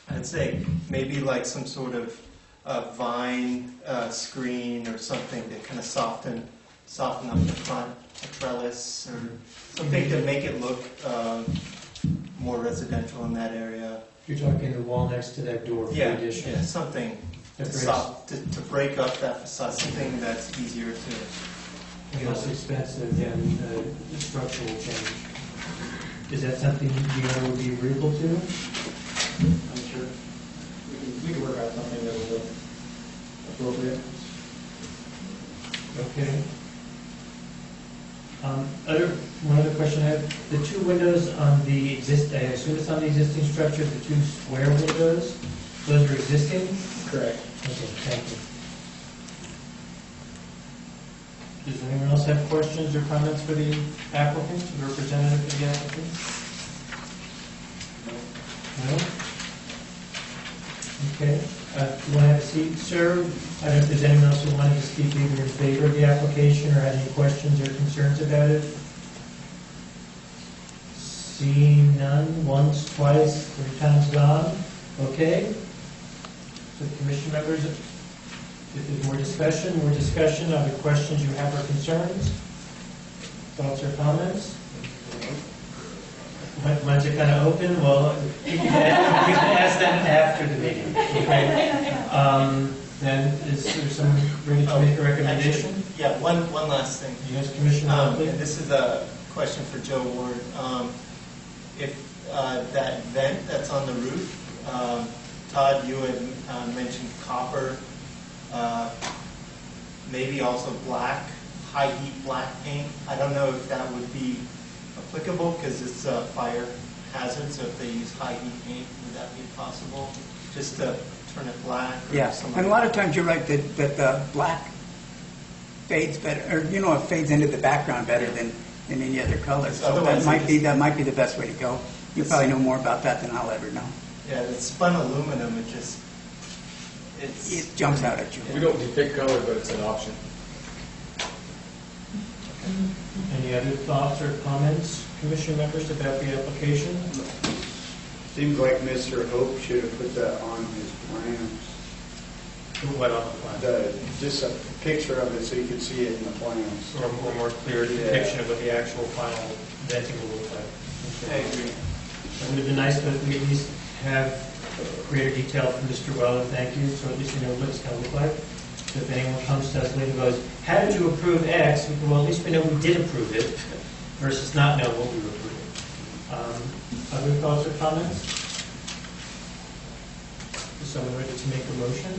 I'd say maybe like some sort of vine screen or something to kind of soften up the front, a trellis or something to make it look more residential in that area. You're talking the wall next to that door for the addition? Yeah, something to break up that facade, something that's easier to. Less expensive than the structural change. Is that something you would be agreeable to? I'm sure we can work out something that will look appropriate. Okay. One other question I have, the two windows on the I assume it's on the existing structure, the two square windows, those are existing? Correct. Okay, thank you. Does anyone else have questions or comments for the applicant, the representative of the applicant? No? Okay. You want to have a seat, sir? I don't know if there's anyone else who wanted to speak either in favor of the application or had any questions or concerns about it. Seeing none, once, twice, 3 times gone. Okay. So commission members, if there's more discussion, other questions you have or concerns, thoughts or comments? Mine's are kind of open, well, you can ask them after the meeting, okay? Then is there someone ready to make a recommendation? Actually, yeah, one last thing. Yes, Commissioner Mobley? And this is a question for Joe Ward. If that vent that's on the roof, Todd, you had mentioned copper, maybe also black, high heat black paint. I don't know if that would be applicable because it's a fire hazard, so if they use high heat paint, would that be possible? Just to turn it black? Yeah, something and a lot of times you're right that the black fades better, or it fades into the background better than any other color. So Otherwise that might be the best way to go. You probably know more about that than I'll ever know. Yeah, it's spun aluminum, It jumps out at you. We don't depict color, but it's an option. Any other thoughts or comments, commission members, about the application? Seems like Mr. Hope should have put that on his plans. What on the plan? Just a picture of it so you could see it in the plans. Or a more clear depiction of what the actual final venting will look like. I agree. It would have been nice if we at least have greater detail from Mr. Weller, thank you, so at least we know what it's going to look like. So if anyone comes to us later and goes, how did you approve X? We go, well, at least we know we did approve it, versus not know what we were approving. Other thoughts or comments? Is someone ready to make a motion?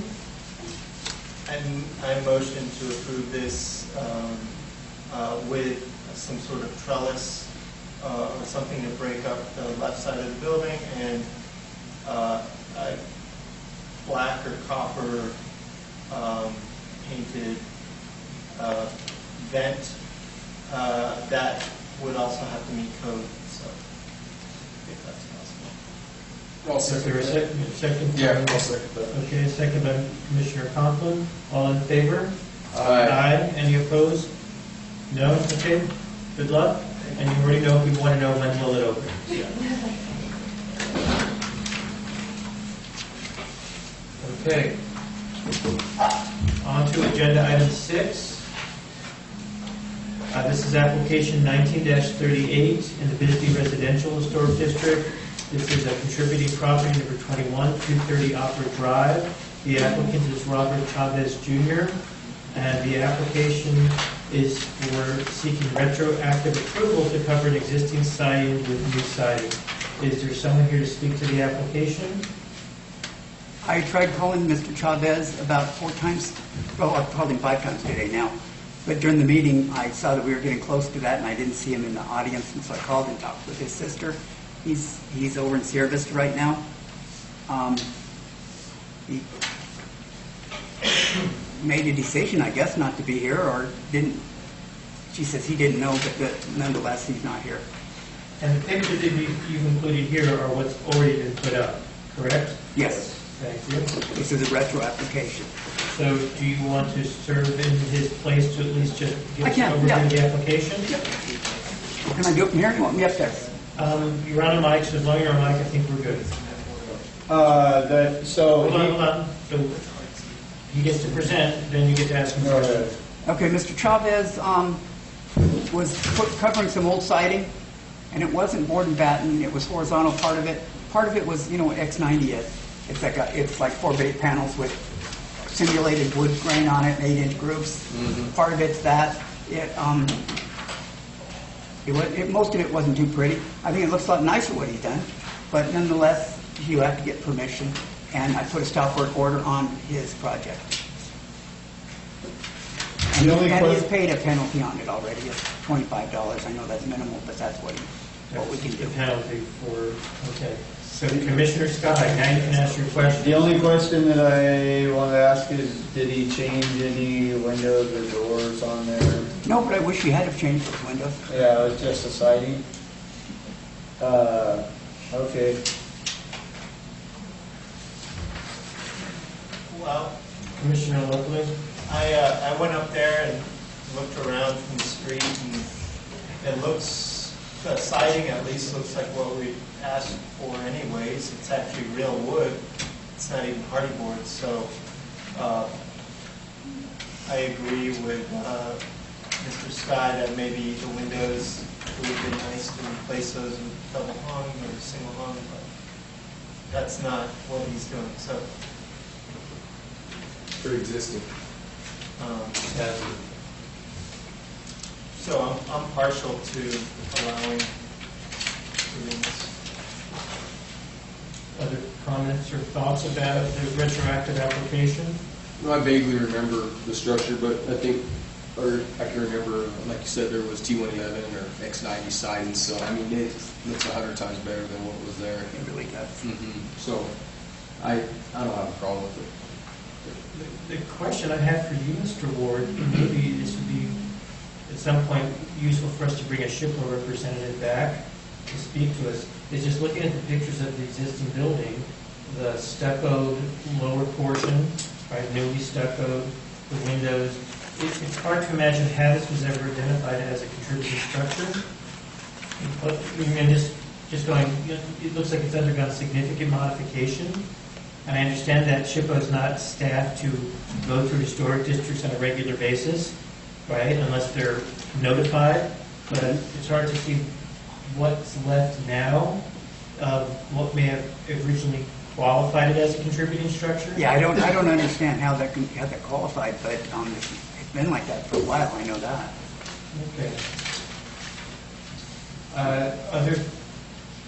I motion to approve this with some sort of trellis or something to break up the left side of the building, and a black or copper painted vent that would also have to meet code, so if that's possible. I'll Is second there a that. second? Yeah, I'll second that. Okay, second by Commissioner Conklin. All in favor? Aye. Any opposed? No? Okay. Good luck. And you already know, people want to know when will it open. Okay. On to agenda item 6. This is application 19-38 in the Bisbee Residential Historic District. This is a contributing property number 21, 230 Opera Drive. The applicant is Robert Chavez Jr. And the application is for seeking retroactive approval to cover an existing siding with new siding. Is there someone here to speak to the application? I tried calling Mr. Chavez about 4 times, well, I've called him 5 times today now. But during the meeting, I saw that we were getting close to that, and I didn't see him in the audience, and so I called and talked with his sister. He's over in Sierra Vista right now. He made a decision, I guess, not to be here, or didn't. She says he didn't know, but nonetheless, he's not here. And the pictures that you've included here are what's already been put up, correct? Yes, Thank you. this is a retro application. So do you want to serve in his place to at least just give I us can, an overview yeah. of the application? Can I do it from here? You want me up there? You're on a mic, so as long as you're on a mic, I think we're good. So. Hold on. So he gets to present, then you get to ask him questions. Okay, Mr. Chavez was covering some old siding, and it wasn't board and batten, it was horizontal part of it. Part of it was, you know, what X90 is. It's like 4 bay panels with simulated wood grain on it, 8-inch grooves. Part of it's that. Most of it wasn't too pretty. I think it looks a lot nicer what he's done, but nonetheless, you have to get permission, and I put a stop work order on his project. And he's paid a penalty on it already. It's $25. I know that's minimal, but that's what we can do. The penalty for, okay. So Commissioner Scott, now you can ask your question. The only question that I want to ask is, did he change any windows or doors on there? No, but I wish he had have changed those windows. Yeah, it was just a siding. Okay. Well, Commissioner Lockley? I went up there and looked around from the street, and it looks, the siding at least looks like what we asked for anyways. It's actually real wood. It's not even hardy board, so I agree with Mr. Scott that maybe the windows, it would have been nice to replace those with double hung or single hung, but that's not what he's doing. So For existing. So I'm partial to allowing doing this. Other comments or thoughts about the retroactive application? No, I vaguely remember the structure, but I think, or I can remember, like you said, there was T111 or X90 siding, so I mean, it looks 100 times better than what was there. It really does. So I don't have a problem with it. The question I have for you, Mr. Ward, and maybe this would be at some point useful for us to bring a SHPO representative back to speak to us, is just looking at the pictures of the existing building, the stuccoed lower portion, right, newly stuccoed, the windows. It's hard to imagine how this was ever identified as a contributing structure. But, I mean, just going, you know, it looks like it's undergone significant modification. And I understand that SHPO is not staffed to go through historic districts on a regular basis, right, unless they're notified. But it's hard to see what's left now of what may have originally qualified it as a contributing structure. Yeah, I don't understand how that qualified, but it's been like that for a while. I know that. Okay. Other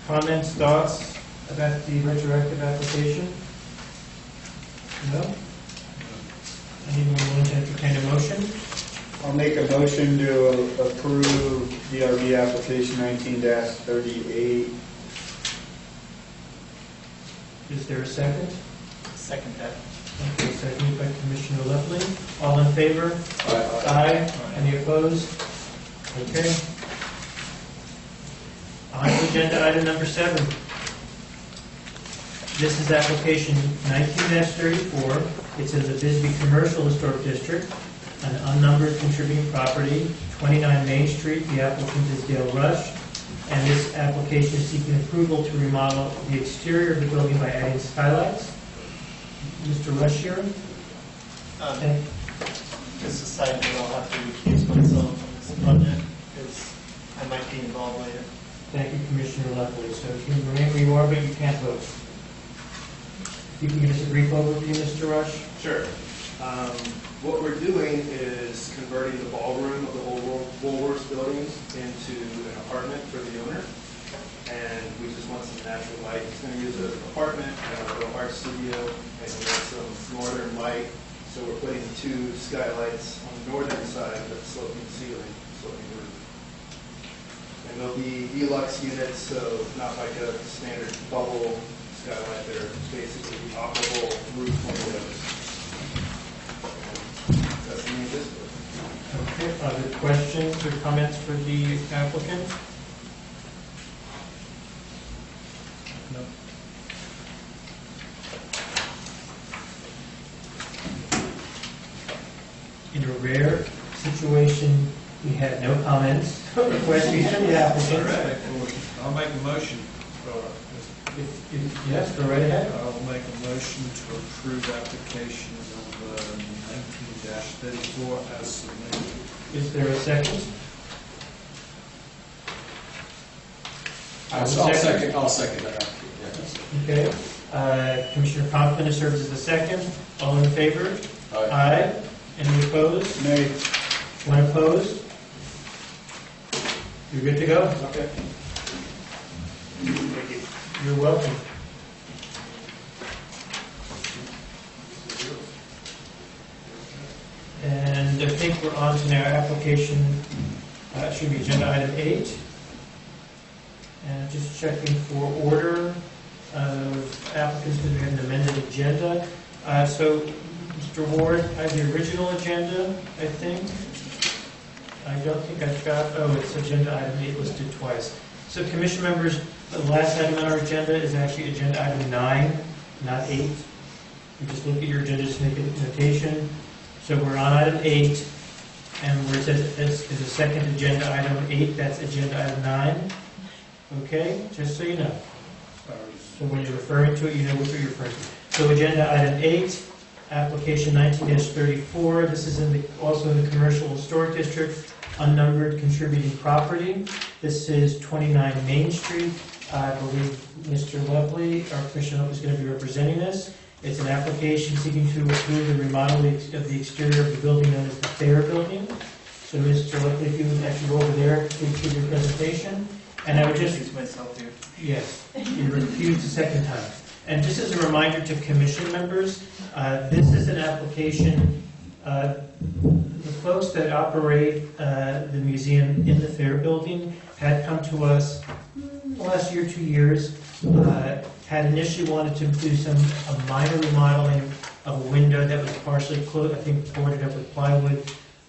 comments, thoughts about the retroactive application? No? Anyone want to entertain a motion? I'll make a motion to approve DRB application 19-38. Is there a second? Second that. Okay, seconded by Commissioner Lefley. All in favor? Aye. Aye. Any opposed? Okay. On to agenda item number 7. This is application 19-34. It's in the Bisbee Commercial Historic District, an unnumbered contributing property, 29 Main Street. The applicant is Dale Rush, and this application is seeking approval to remodel the exterior of the building by adding skylights. Mr. Rush here. Okay. Just a side note, I'll have to recuse myself on this project because I might be involved later. Thank you, Commissioner Lefley. So you can remain where you are, but you can't vote. You can give us a brief overview, Mr. Rush? Sure. What we're doing is converting the ballroom of the Woolworths buildings into an apartment for the owner. And we just want some light. It's going to use an apartment, a little art studio, and some northern light. So we're putting 2 skylights on the northern side of the sloping ceiling, sloping roof. And they'll be deluxe units, so not like a standard bubble skylight. They're basically operable roof windows. And that's the main gist of it. Okay, other questions or comments for the applicant? No. In a rare situation, we had no comments or questions from the All applicant. right, I'll make a motion. Yes, go right ahead. I'll make a motion to approve application number 19-34 as submitted. Is there a second? I'll second that. Yeah. Okay. Commissioner Conklin has served as the second. All in favor? Aye. Aye. Any opposed? Nay. One opposed? You're good to go? Okay. Thank you. You're welcome. And I think we're on to now application, should be agenda item 8. And just checking for order of applicants because we have an amended agenda. So, Mr. Ward, I have the original agenda, I think. I don't think I've got, oh, it's agenda item 8 listed twice. So, commission members, the last item on our agenda is actually agenda item 9, not 8. You just look at your agenda, just make a notation. So we're on item 8, and where it says is a second agenda item 8, that's agenda item 9. Okay, just so you know. So when you're referring to it, you know what you're referring to. So agenda item 8, application 19-34. This is also in the commercial historic district, unnumbered contributing property. This is 29 Main Street. I believe Mr. Lovely, our Commissioner Lovely, is going to be representing this. It's an application seeking to approve the remodeling of the exterior of the building known as the Thayer Building. So Mr. Lovely, if you would actually go over there, please give your presentation. And I would just... Introduce myself here. Yes, you refused the second time. And just as a reminder to commission members, this is an application, the folks that operate the museum in the Thayer Building had come to us the last year, 2 years, had initially wanted to include a minor remodeling of a window that was partially closed, I think boarded up with plywood.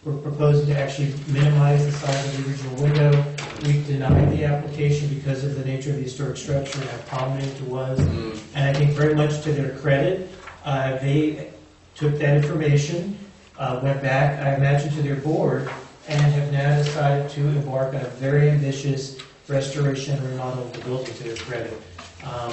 We're proposing to actually minimize the size of the original window. We denied the application because of the nature of the historic structure and how prominent it was. And I think very much to their credit, they took that information, went back, I imagine, to their board, and have now decided to embark on a very ambitious restoration and remodel of the building, to their credit.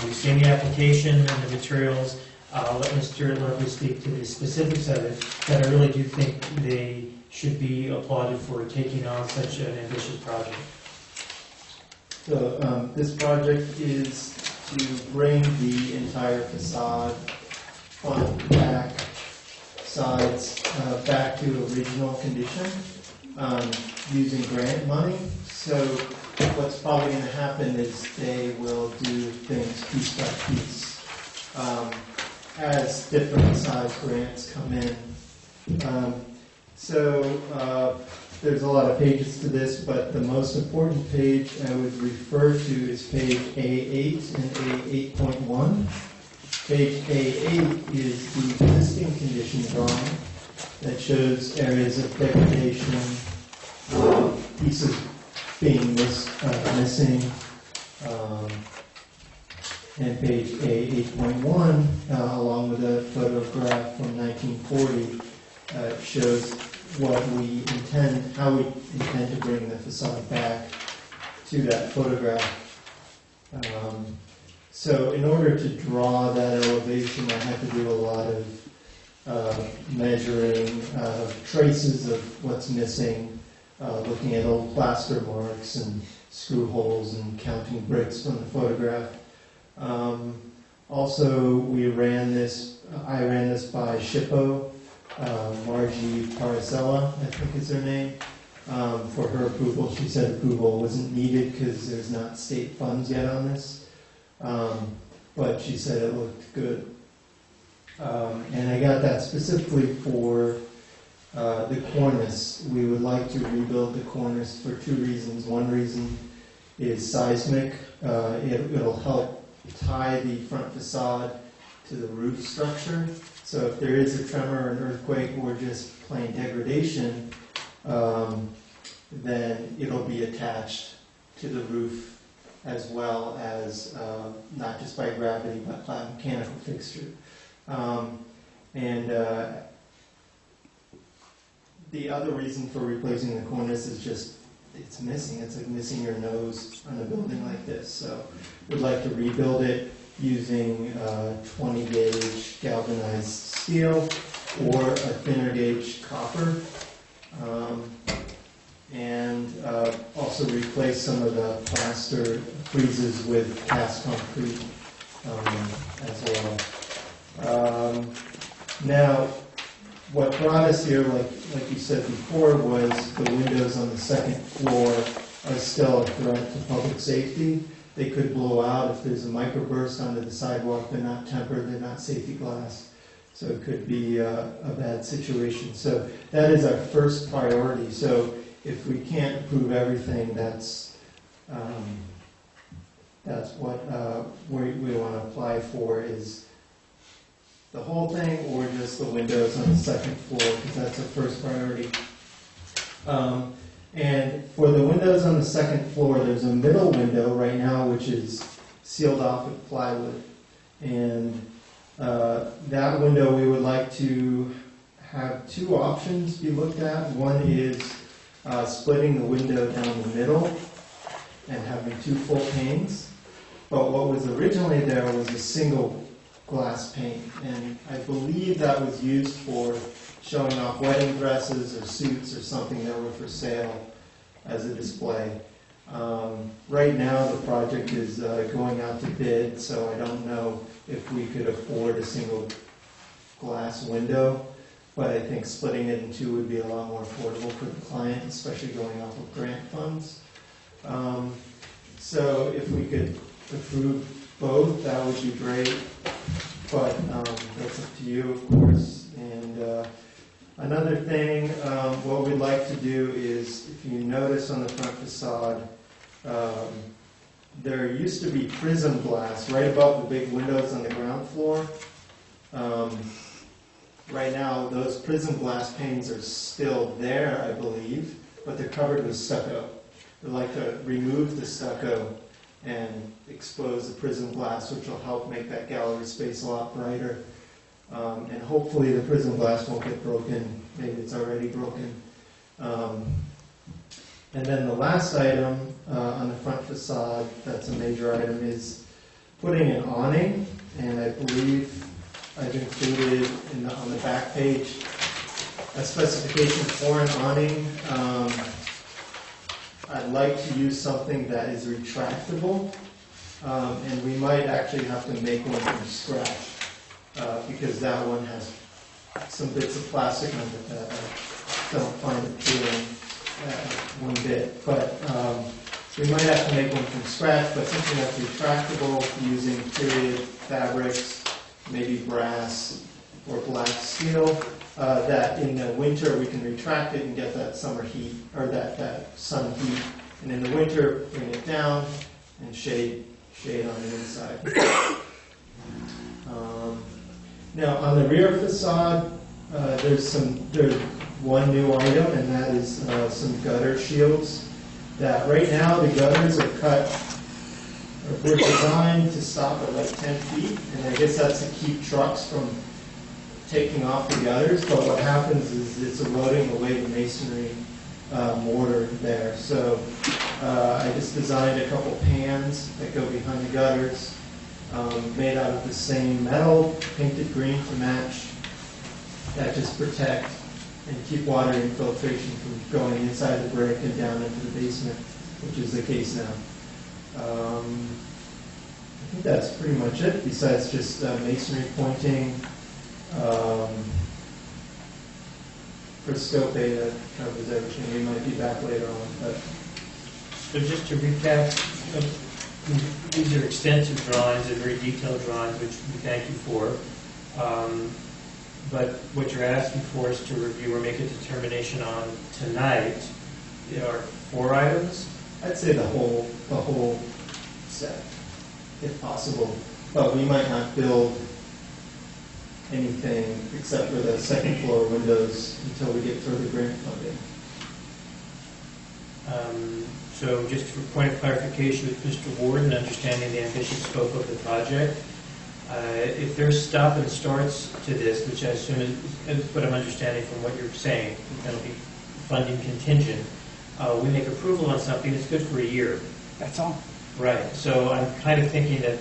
We've seen the application and the materials. I'll let Mr. Lovely speak to the specifics of it, but I really do think they should be applauded for taking on such an ambitious project. So this project is to bring the entire facade, front, back, sides, back to original condition using grant money. So what's probably going to happen is they will do things piece by piece as different size grants come in. There's a lot of pages to this, but the most important page I would refer to is page A8 and A8.1. Page A8 is the existing condition drawing that shows areas of degradation, pieces being missing, and page A8.1, along with a photograph from 1940, shows how we intend to bring the facade back to that photograph. So in order to draw that elevation, I had to do a lot of measuring traces of what's missing, looking at old plaster marks and screw holes and counting bricks from the photograph. Also, I ran this by SHPO, Margie Paracella, I think is her name, for her approval. She said approval wasn't needed because there's not state funds yet on this. But she said it looked good. And I got that specifically for the cornice. We would like to rebuild the cornice for two reasons. One reason is seismic. It'll help tie the front facade to the roof structure. So if there is a tremor, an earthquake, or just plain degradation, then it'll be attached to the roof as well as not just by gravity but by mechanical fixture. The other reason for replacing the cornice is just it's missing. It's like missing your nose on a building like this. So we'd like to rebuild it using 20 gauge galvanized steel or a thinner gauge copper. And also replace some of the plaster friezes with cast concrete as well. Now, what brought us here, like you said before, was the windows on the second floor are still a threat to public safety. They could blow out if there's a microburst onto the sidewalk. They're not tempered, they're not safety glass. So it could be a bad situation. So that is our first priority. So if we can't approve everything, that's what we want to apply for, is the whole thing or just the windows on the second floor, because that's our first priority. And for the windows on the second floor, there's a middle window right now which is sealed off with plywood. And that window we would like to have two options be looked at. One is splitting the window down the middle and having two full panes. But what was originally there was a single glass pane, and I believe that was used for showing off wedding dresses or suits or something that were for sale as a display. Right now the project is going out to bid, so I don't know if we could afford a single glass window, but I think splitting it in two would be a lot more affordable for the client, especially going off of grant funds. So if we could approve both, that would be great, but that's up to you, of course. And another thing, what we'd like to do is, if you notice on the front facade, there used to be prism glass right above the big windows on the ground floor. Right now, those prism glass panes are still there, I believe, but they're covered with stucco. We'd like to remove the stucco and expose the prism glass, which will help make that gallery space a lot brighter. And hopefully the prism glass won't get broken. Maybe it's already broken. And then the last item on the front facade, that's a major item, is putting an awning. And I believe I've included on the back page a specification for an awning. I'd like to use something that is retractable, and we might actually have to make one from scratch, because that one has some bits of plastic on it that I don't find appealing one bit. But we might have to make one from scratch, but something that's retractable using period fabrics, maybe brass or black steel, that in the winter we can retract it and get that summer heat, or that sun heat, and in the winter bring it down and shade on the inside. Now on the rear facade, there's one new item, and that is some gutter shields. That right now the gutters are were designed to stop at like 10 feet, and I guess that's to keep trucks from taking off the gutters, but what happens is it's eroding away the masonry mortar there. So I just designed a couple pans that go behind the gutters, made out of the same metal, painted green to match, that just protect and keep water infiltration from going inside the brick and down into the basement, which is the case now. I think that's pretty much it, besides just masonry pointing. For scope A, that covers everything. We might be back later on. But So just to recap, these are extensive drawings, they're very detailed drawings, which we thank you for. But what you're asking for us to review or make a determination on tonight, there are 4 items. I'd say the whole set, if possible. But we might not build anything except for the second floor windows until we get further grant funding. So just for point of clarification with Mr. Ward and understanding the ambitious scope of the project, if there's stop and starts to this, which I assume is what I'm understanding from what you're saying, that'll be funding contingent, we make approval on something that's good for a year. That's all. Right. So I'm kind of thinking that,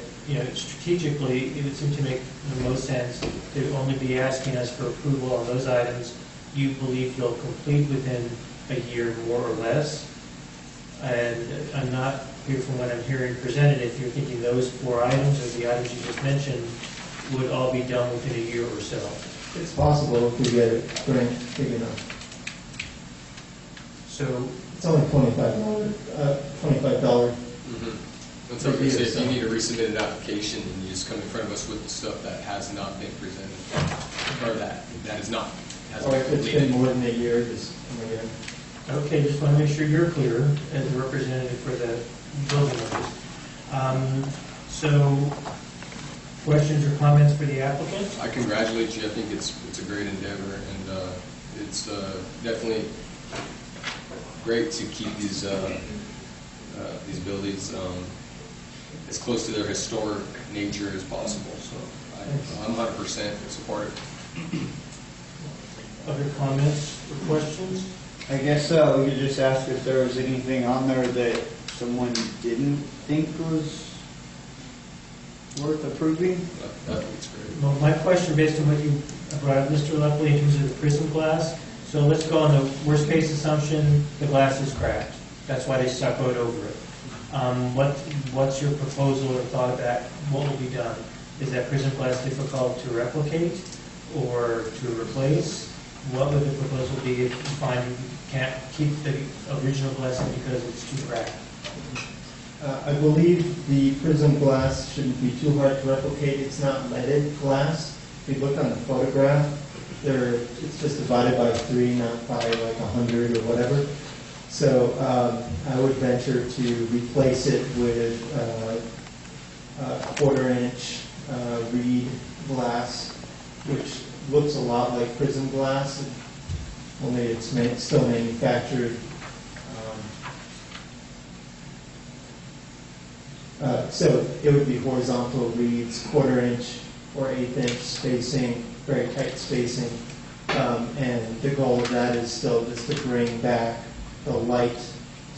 strategically, it would seem to make the most sense to only be asking us for approval on those items you believe you'll complete within a year, more or less. And I'm not clear from what I'm hearing presented if you're thinking those 4 items or the items you just mentioned would all be done within a year or so. It's possible if we get a grant big enough. So It's only $25. That's what we say, if you need to resubmit an application, and you just come in front of us with the stuff that has not been presented, or that is not, hasn't Or been if it's been completed. more than a year, just come again. okay, just want to make sure you're clear as a representative for the building owners. So, questions or comments for the applicant? I congratulate you, I think it's a great endeavor, and it's definitely great to keep these buildings as close to their historic nature as possible, so I'm 100% supportive. Other comments or questions? I guess we could just ask if there was anything on there that someone didn't think was worth approving. I think it's great. Well, my question, based on what you brought up, Mr. Lepley, in terms of the prism glass, so let's go on the worst case assumption, the glass is cracked. That's why they stuccoed over it. What's your proposal or thought of that? What will be done? Is that prism glass difficult to replicate or to replace? What would the proposal be if you find you can't keep the original glass in because it's too cracked? I believe the prism glass shouldn't be too hard to replicate. It's not leaded glass. If you look on the photograph, it's just divided by 3, not by like 100 or whatever. So I would venture to replace it with a 1/4-inch reed glass, which looks a lot like prism glass, only it's still manufactured. So it would be horizontal reeds, 1/4-inch or 1/8-inch spacing, very tight spacing. And the goal of that is still just to bring back the light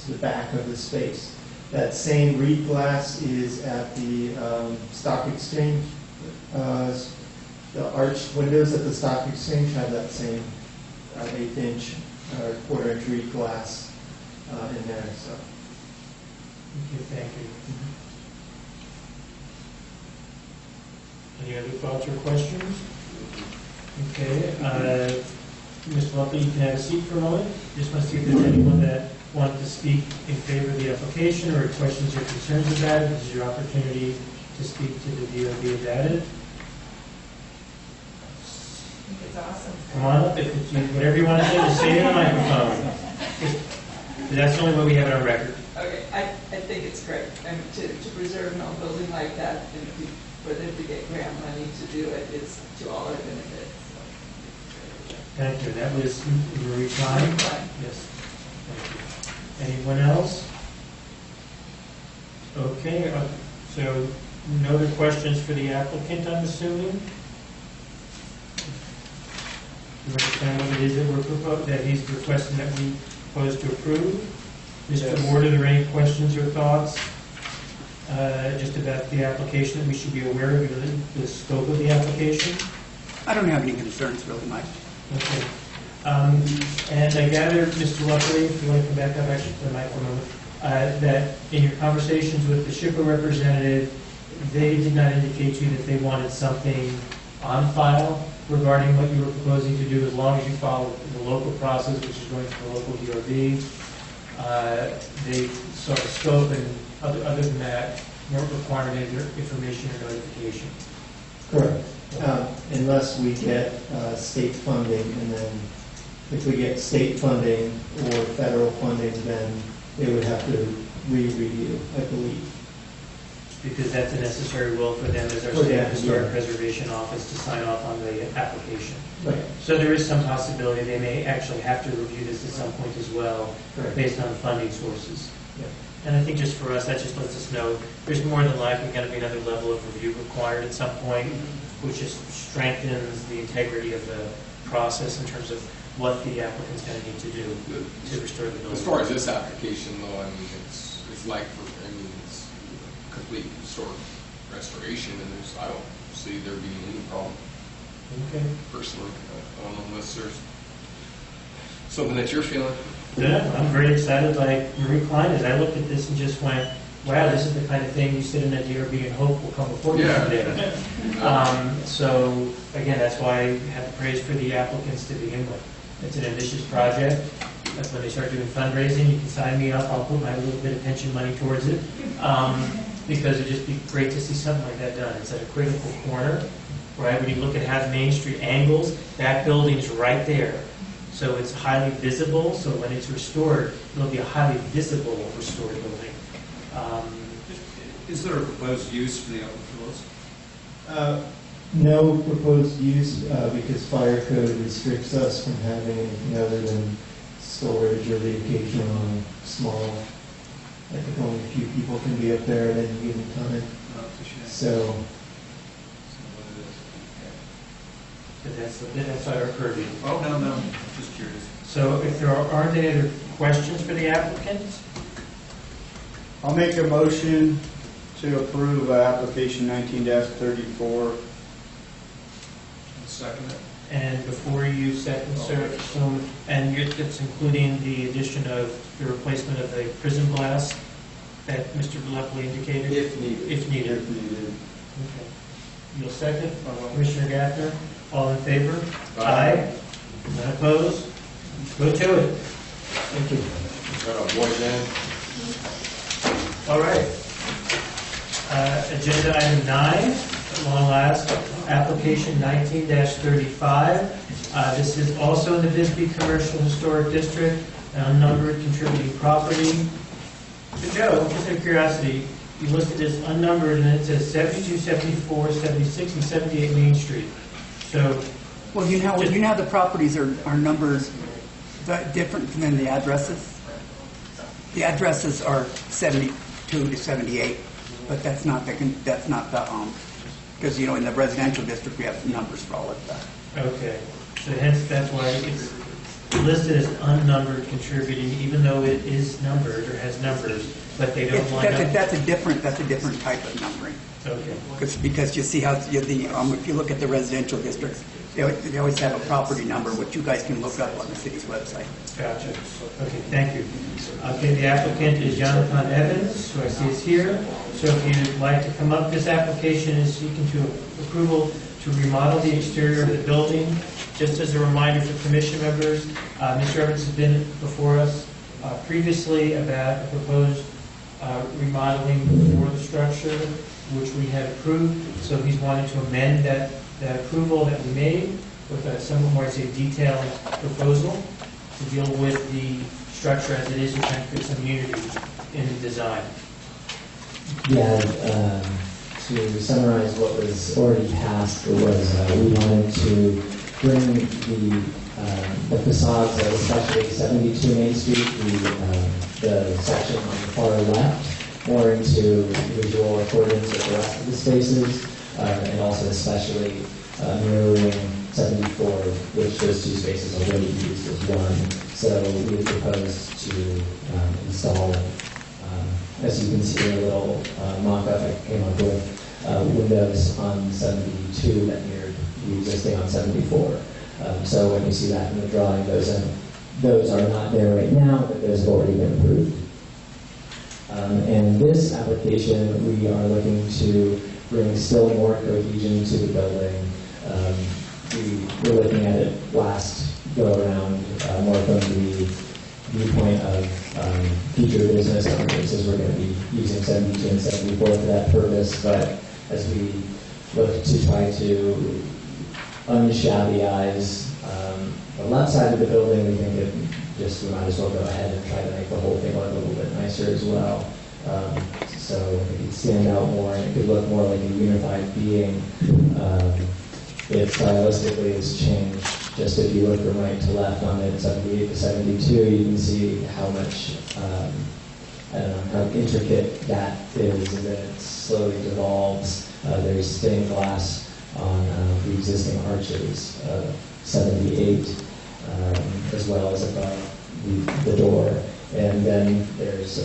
to the back of the space. That same reed glass is at the stock exchange. The arched windows at the stock exchange have that same 1/8-inch or 1/4-inch reed glass in there. So. Okay, thank you. Any other thoughts or questions? Okay, Mr. Lepley, you can have a seat for a moment. Just want to see if there's anyone that wanted to speak in favor of the application or questions or concerns about it. This is your opportunity to speak to the DOB about it. It's awesome. Come on up, whatever you want to say, just say it in the microphone. That's the only way we have it on record. Okay, I think it's great. I mean, to preserve an old building like that and for them to get grant money to do it is to all our benefit. Thank you. That was Marie Klein? Yes. Thank you. Anyone else? Okay, so no other questions for the applicant, I'm assuming? You understand what it is that we're proposing, that he's requesting that we propose to approve? Mr. Ward, are there any questions or thoughts just about the application that we should be aware of, the scope of the application? I don't have any concerns really much. Okay. And I gather, Mr. Lepley, if you want to come back up actually to the mic for a moment, that in your conversations with the SHPO representative, they did not indicate to you that they wanted something on file regarding what you were proposing to do, as long as you follow the local process, which is going through the local DRB. They saw the scope, and other than that, won't require any information or notification. Correct. Unless we get state funding, and then if we get state funding or federal funding, then they would have to re-review, I believe. Because that's a necessary will for them as our For state them, historic yeah. preservation office to sign off on the application. Right. So there is some possibility they may actually have to review this at some point as well, Correct. based on funding sources. Yeah. And I think just for us, that just lets us know there's more than likely going to be another level of review required at some point, which just strengthens the integrity of the process in terms of what the applicant's going to need to do to restore the building. As far as this application though, I mean, it's like, it's complete historic restoration, and I don't see there being any problem. Okay. Personally, I don't know unless there's something that you're feeling. Yeah, I'm very excited like Marie Klein is. I looked at this and just went, wow, this is the kind of thing you sit in a DRB and hope will come before you someday. So again, that's why I have the praise for the applicants to begin with. It's an ambitious project. That's when they start doing fundraising. You can sign me up. I'll put my little bit of pension money towards it. Because it'd just be great to see something like that done. It's at a critical corner, right? When you look at how Main Street angles, that building's right there. So it's highly visible, so when it's restored, it'll be a highly visible restored building. Is there a proposed use for the upper floors? No proposed use because fire code restricts us from having anything other than storage or the occasional small. I think only a few people can be up there at any given time. So But that's our purview. Oh, no, just curious. So if there aren't any other questions for the applicant, I'll make a motion to approve application 19-34. Second it. and before you second, sir, and it's including the addition of the replacement of the prism glass that Mr. Lepley indicated? If needed. If needed. If needed. Okay. You'll second? Commissioner Gaffner? All in favor? Aye. None opposed? Go to it. thank you. Right on, boys, man. All right. Agenda item 9, at long last, application 19-35. This is also in the Bisbee Commercial Historic District, an unnumbered contributing property. So Joe, just out of curiosity, you listed as unnumbered and it says 72, 74, 76, and 78 Main Street. So, Well, you know the properties are numbered different than the addresses? The addresses are 72 to 78, but that's not the, because, in the residential district, we have numbers for all of that. okay. So hence, that's why it's listed as unnumbered contributing, even though it is numbered or has numbers, but they don't line up. That's a different type of numbering. Okay. Because you see how, if you look at the residential districts, they always have a property number, which you guys can look up on the city's website. Gotcha. Okay, thank you. Okay, the applicant is Jonathan Evans, who I see is here. So if you'd like to come up, this application is seeking to approval to remodel the exterior of the building. Just as a reminder for commission members, Mr. Evans has been before us previously about a proposed remodeling for the structure, which we had approved. So he's wanted to amend that approval that we made with a somewhat more, say, detailed proposal to deal with the structure as it is and trying to create some unity in the design. Yeah, to summarize what was already passed, it was we wanted to bring the facades, especially 72 Main Street, the section on the far left, more into visual accordance with the rest of the spaces, and also especially mirroring 74, which those two spaces are already used as one. So we proposed to install, as you can see, a little mock-up I came up with, windows on 72 that mirrored the existing on 74. So when you see that in the drawing, those are not there right now, but those have already been approved. And this application, we are looking to bring still more cohesion to the building. We were looking at it last go around more from the viewpoint of future business owners, as we're going to be using 72 and 74 for that purpose, but as we look to try to unshabby-ize the left side of the building, we think we might as well go ahead and try to make the whole thing look a little bit nicer as well. So it could stand out more and it could look more like a unified being. It stylistically has changed. Just if you look from right to left on it, 78 to 72, you can see how much, I don't know, how intricate that is, and then it slowly devolves. There's stained glass on the existing arches, 78, as well as above the door. And then there's,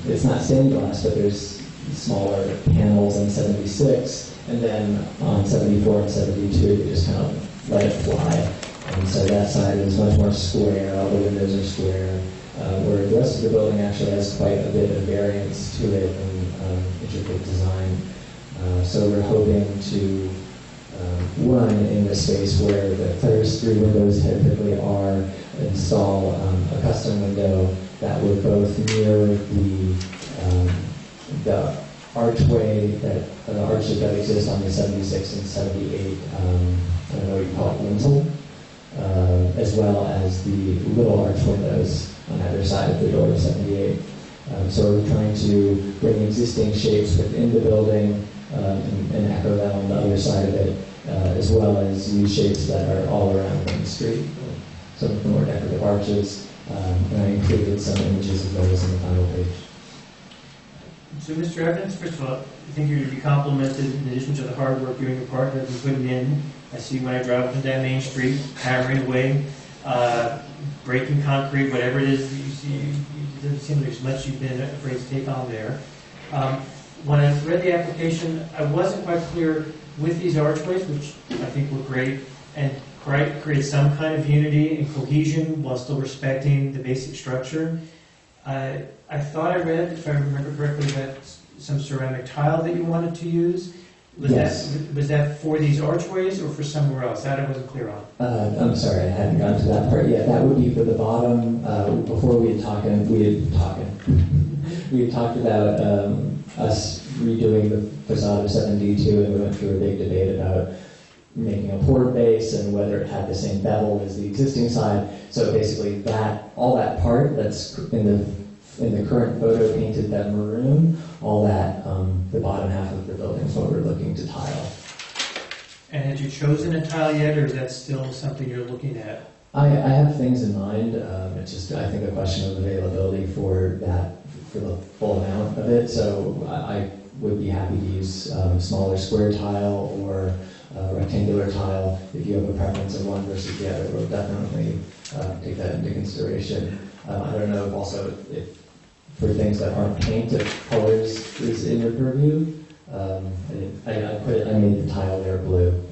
it's not stained glass, but there's smaller panels on 76, and then on 74 and 72, they just kind of let it fly. And so that side is much more square, all the windows are square, where the rest of the building actually has quite a bit of variance to it and intricate design. So we're hoping to run in the space where the first 3 windows typically are, install a custom window that would both mirror the archway the arches that exist on the 76 and 78, I don't know what you call it, lintel, as well as the little arch windows on either side of the door of 78. So we're trying to bring existing shapes within the building and echo that on the other side of it, as well as new shapes that are all around Main Street. Some of the more decorative arches, and I included some images of those in the final page. So, Mr. Evans, first of all, I think you're to be complimented in addition to the hard work you and your partner have been putting in. I see when I drive up and down Main Street, hammering away, breaking concrete, whatever it is that you see, it doesn't seem there's much you've been afraid to take on there. When I read the application, I wasn't quite clear with these archways, which I think were great, and create some kind of unity and cohesion while still respecting the basic structure. I thought I read, if I remember correctly, that some ceramic tile that you wanted to use. Was that for these archways or for somewhere else? That I wasn't clear on. I'm sorry, I hadn't gotten to that part yet. That would be for the bottom. Before we had talked about us redoing the facade of 72, and we went through a big debate about making a pour base and whether it had the same bevel as the existing side. So basically, all that part that's in the current photo painted that maroon, all that the bottom half of the building is what we're looking to tile. And had you chosen a tile yet, or is that still something you're looking at? I have things in mind. It's just, I think, a question of availability for the full amount of it. So I would be happy to use smaller square tile or rectangular tile. If you have a preference of one versus the other, we'll definitely take that into consideration. I don't know if for things that aren't paint, if colors is in your purview. I made the tile there blue.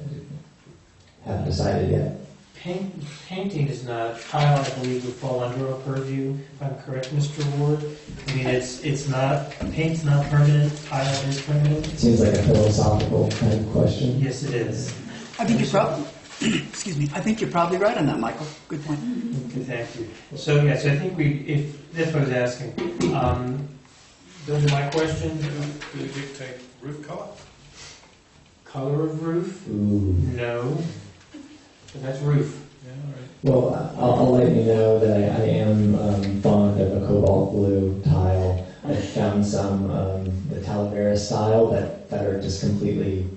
Haven't decided yet. Painting is not, tile I believe would fall under our purview, if I'm correct, Mr. Ward. I mean, it's not, paint's not permanent, tile is permanent. It seems like a philosophical kind of question. Yes, it is. I think you're probably, excuse me, I think you're probably right on that, Michael. Good point. Okay, thank you. So, yes, I think that's what I was asking. Those are my questions. Do they dictate roof color? Color of roof? Ooh. No. But that's roof. Yeah, all right. Well, I'll let you know that I am fond of a cobalt blue tile. I found some the Talavera style that are just completely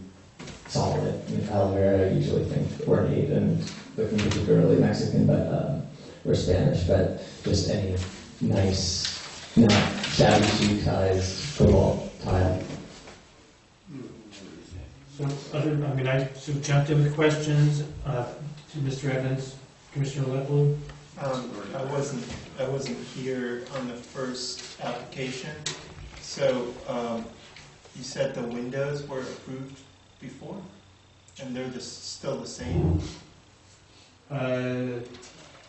solid. I mean, Talavera, I usually think ornate and looking particularly Mexican, but or Spanish, but just any nice, not shabby chic sized cobalt tile. So, I sort of jumped in with questions to Mr. Evans, Commissioner Letblue. I wasn't here on the first application, so you said the windows were approved before, and they're still the same?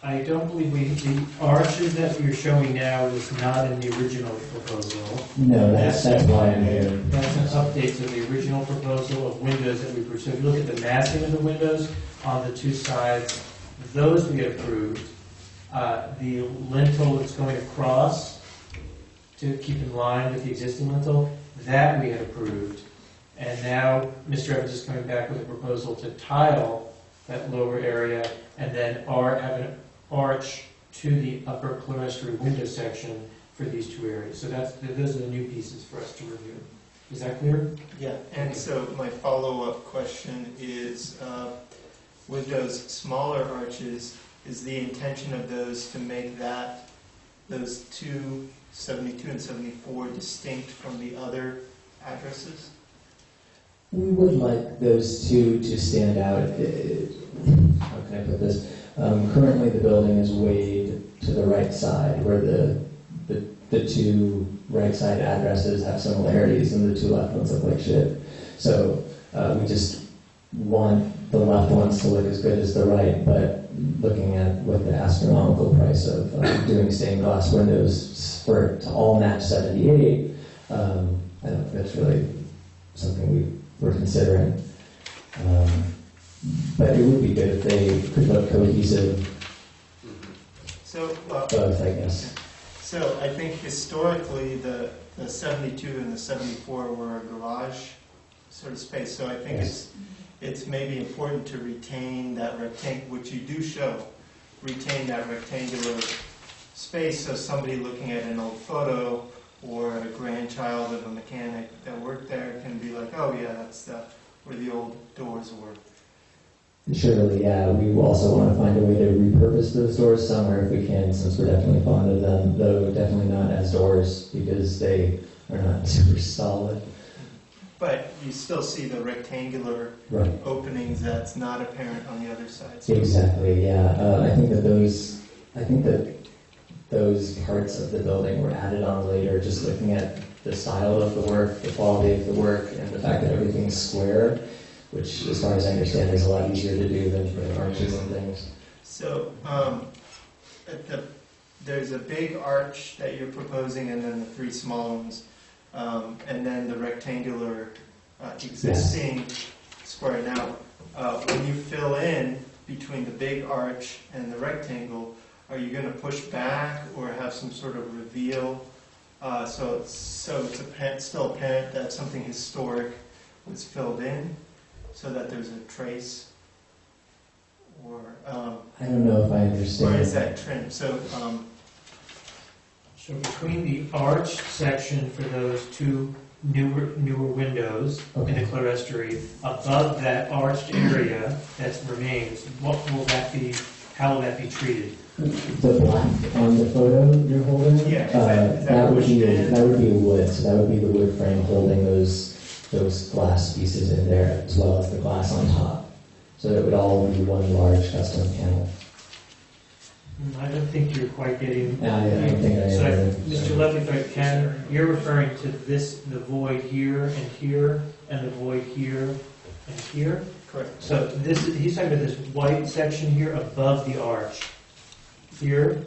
I don't believe the arches that we're showing now is not in the original proposal. No, that's why I'm here. That's an update to the original proposal of windows that we approved. So if you look at the massing of the windows on the two sides, those we approved. The lintel that's going across to keep in line with the existing lintel, that we had approved. And now Mr. Evans is coming back with a proposal to tile that lower area and then have an arch to the upper clerestory window section for these two areas. So those are the new pieces for us to review. Is that clear? Yeah, and so my follow-up question is, with those smaller arches, is the intention of those to make those two, 72 and 74, distinct from the other addresses? We would like those two to stand out. How can I put this? Currently, the building is weighed to the right side, where the two right side addresses have similarities, and the two left ones look like shit. So we just want the left ones to look as good as the right, but looking at what the astronomical price of doing stained glass windows for it to all match 78, I don't think that's really something we're considering. But it would be good if they could look cohesive, So, both, I guess. So I think historically the 72 and the 74 were a garage sort of space. So I think it's maybe important to retain that rectangle, which you do show, retain that rectangular space so somebody looking at an old photo or a grandchild of a mechanic that worked there can be like, oh yeah, that's where the old doors were. Surely, yeah. We also want to find a way to repurpose those doors somewhere if we can, since we're definitely fond of them, though definitely not as doors because they are not super solid. But you still see the rectangular openings that's not apparent on the other side. So Exactly, yeah. I think that those parts of the building were added on later, just looking at the style of the work, the quality of the work, and the fact that everything's square, which, as far as I understand, is a lot easier to do than for arches and things. So there's a big arch that you're proposing and then the three small ones. And then the rectangular existing square. Now, when you fill in between the big arch and the rectangle, are you going to push back or have some sort of reveal? So it's still apparent that something historic was filled in, so that there's a trace, or I don't know if I understand. or is that trim? So. So between the arch section for those two newer windows in the clerestory, above that arched area that remains, what will that be? How will that be treated? The black on the photo you're holding? Yeah, that would be a wood. So that would be the wood frame holding those glass pieces in there, as well as the glass on top. So it would all be one large custom panel. I don't think you're quite getting. I don't think I am. So, Mr. Levy, if I can, you're referring to the void here and here, and the void here and here? Correct. So he's talking about this white section here above the arch. Here,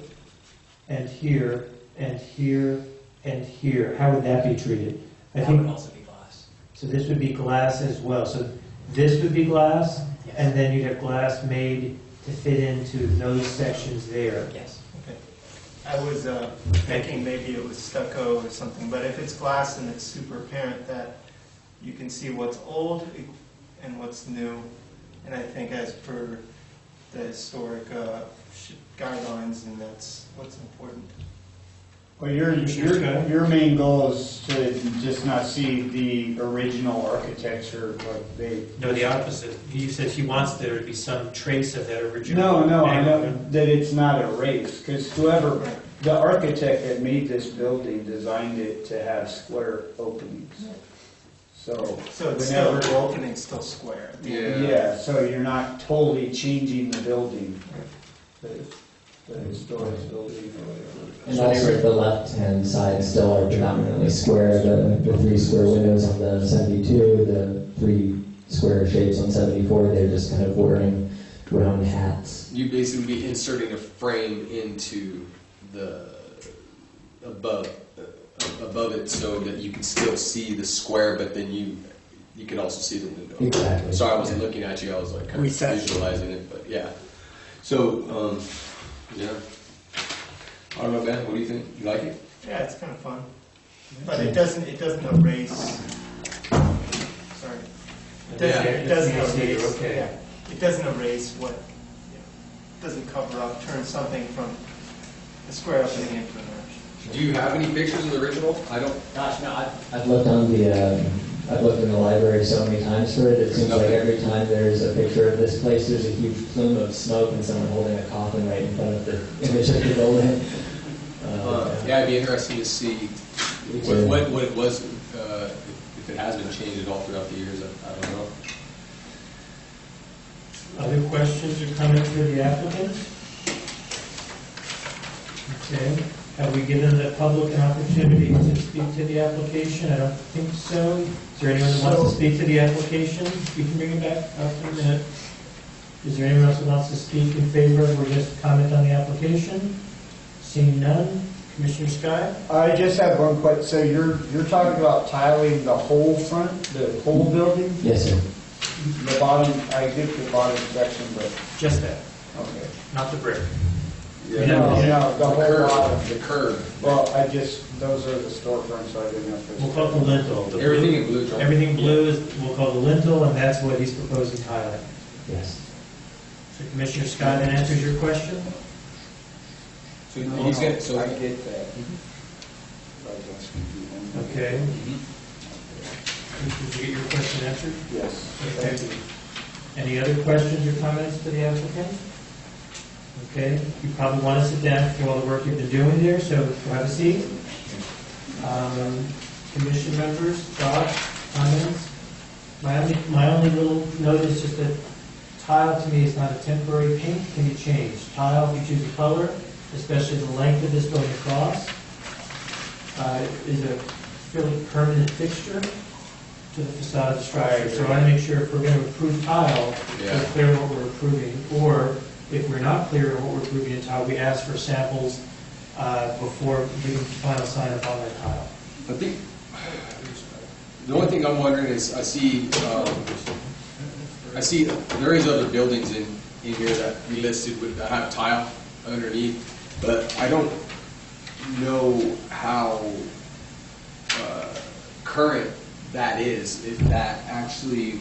and here, and here, and here. How would that be treated? That would also be glass. So this would be glass as well. So this would be glass, Yes. and then you'd have glass made to fit into those sections there. Yes. Okay. I was thinking maybe it was stucco or something, but if it's glass and it's super apparent that you can see what's old and what's new, and I think as per the historic guidelines, and that's what's important. Well, your main goal is to just not see the original architecture, but they... No, the opposite. He said he wants there to be some trace of that original. No, I know that it's not erased, because the architect that made this building designed it to have square openings. So it's still, the opening's still square. Yeah, so you're not totally changing the building, the historic building or whatever. And also the left-hand side still are predominantly square, the three square windows on the 72, the three square shapes on 74, they're just kind of wearing round hats. You basically be inserting a frame into the above it so that you can still see the square, but then you can also see the window. Exactly. Sorry, I wasn't looking at you. I was like kind of visualizing it, but yeah. So, yeah. I don't know, Ben, what do you think? You like it? Yeah, it's kind of fun. But it doesn't erase, sorry. It doesn't erase, Okay. yeah. It doesn't erase what, doesn't cover up, turn something from a square opening into an arch. Do you have any pictures of the original? I don't. Gosh, no, I've looked on the, I've looked in the library so many times for it. It seems like every time there's a picture of this place, there's a huge plume of smoke and someone holding a coffin right in front of the image of the building. Yeah, it'd be interesting to see what it was, if it has been changed at all throughout the years. I don't know. Other questions or comments for the applicant? Okay. Have we given the public an opportunity to speak to the application? I don't think so. Is there anyone who wants to speak to the application? We can bring it back up in a minute. Is there anyone else who wants to speak in favor or just comment on the application? Seeing none. Commissioner Sky? I just have one question. So you're talking about tiling the whole front, the whole building? Yes, sir. The bottom, I get the bottom section, but, Just that, okay. not the brick. Yeah. No, the whole bottom. The curb. Well, those are the storefronts, so I didn't know if there's. We'll call it the lintel. The Everything in blue, John. Everything blue is, we'll call the lintel, and that's what he's proposing tiling. Yes. So Commissioner Scott, that answers your question? So he's gonna, so I get that. Okay. Did you get your question answered? Yes. Okay. Any other questions or comments to the applicant? Okay, you probably want to sit down for all the work you've been doing there, so have a seat. Commission members, thoughts, comments? My only little note is just that tile to me is not a temporary paint, can be changed. Tile, if you choose a color, especially the length of this going across, is a fairly permanent fixture to the facade of the structure. So I want to make sure if we're going to approve tile, we're clear what we're approving, or if we're not clear on what we're approving in tile, we ask for samples before we can final sign up on that tile. I think the only thing I'm wondering is I see there is other buildings in here that we listed that have tile underneath, but I don't know how current that is. If that actually,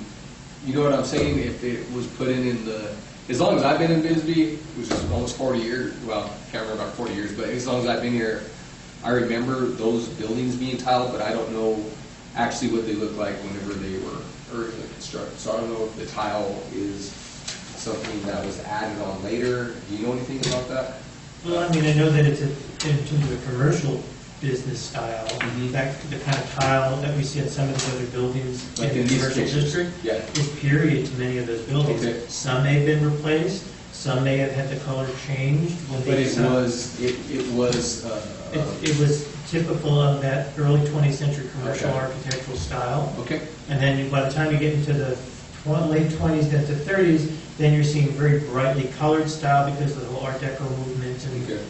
you know what I'm saying? If it was put in the, as long as I've been in Bisbee, which is almost 40 years, well, I can't remember about 40 years, but as long as I've been here, I remember those buildings being tiled, but I don't know actually what they look like whenever they were originally constructed. So I don't know if the tile is something that was added on later. Do you know anything about that? Well, I mean, I know that it's in terms of a commercial business style, that the kind of tile that we see at some of the other buildings Like in in the these commercial cases? district Yeah. is period to many of those buildings. Okay. Some may have been replaced, some may have had the color changed. When But they it was. It was typical of that early 20th century commercial Okay. architectural style. Okay. And then by the time you get into the late 20s then to 30s, then you're seeing very brightly colored style because of the whole Art Deco movement and Okay.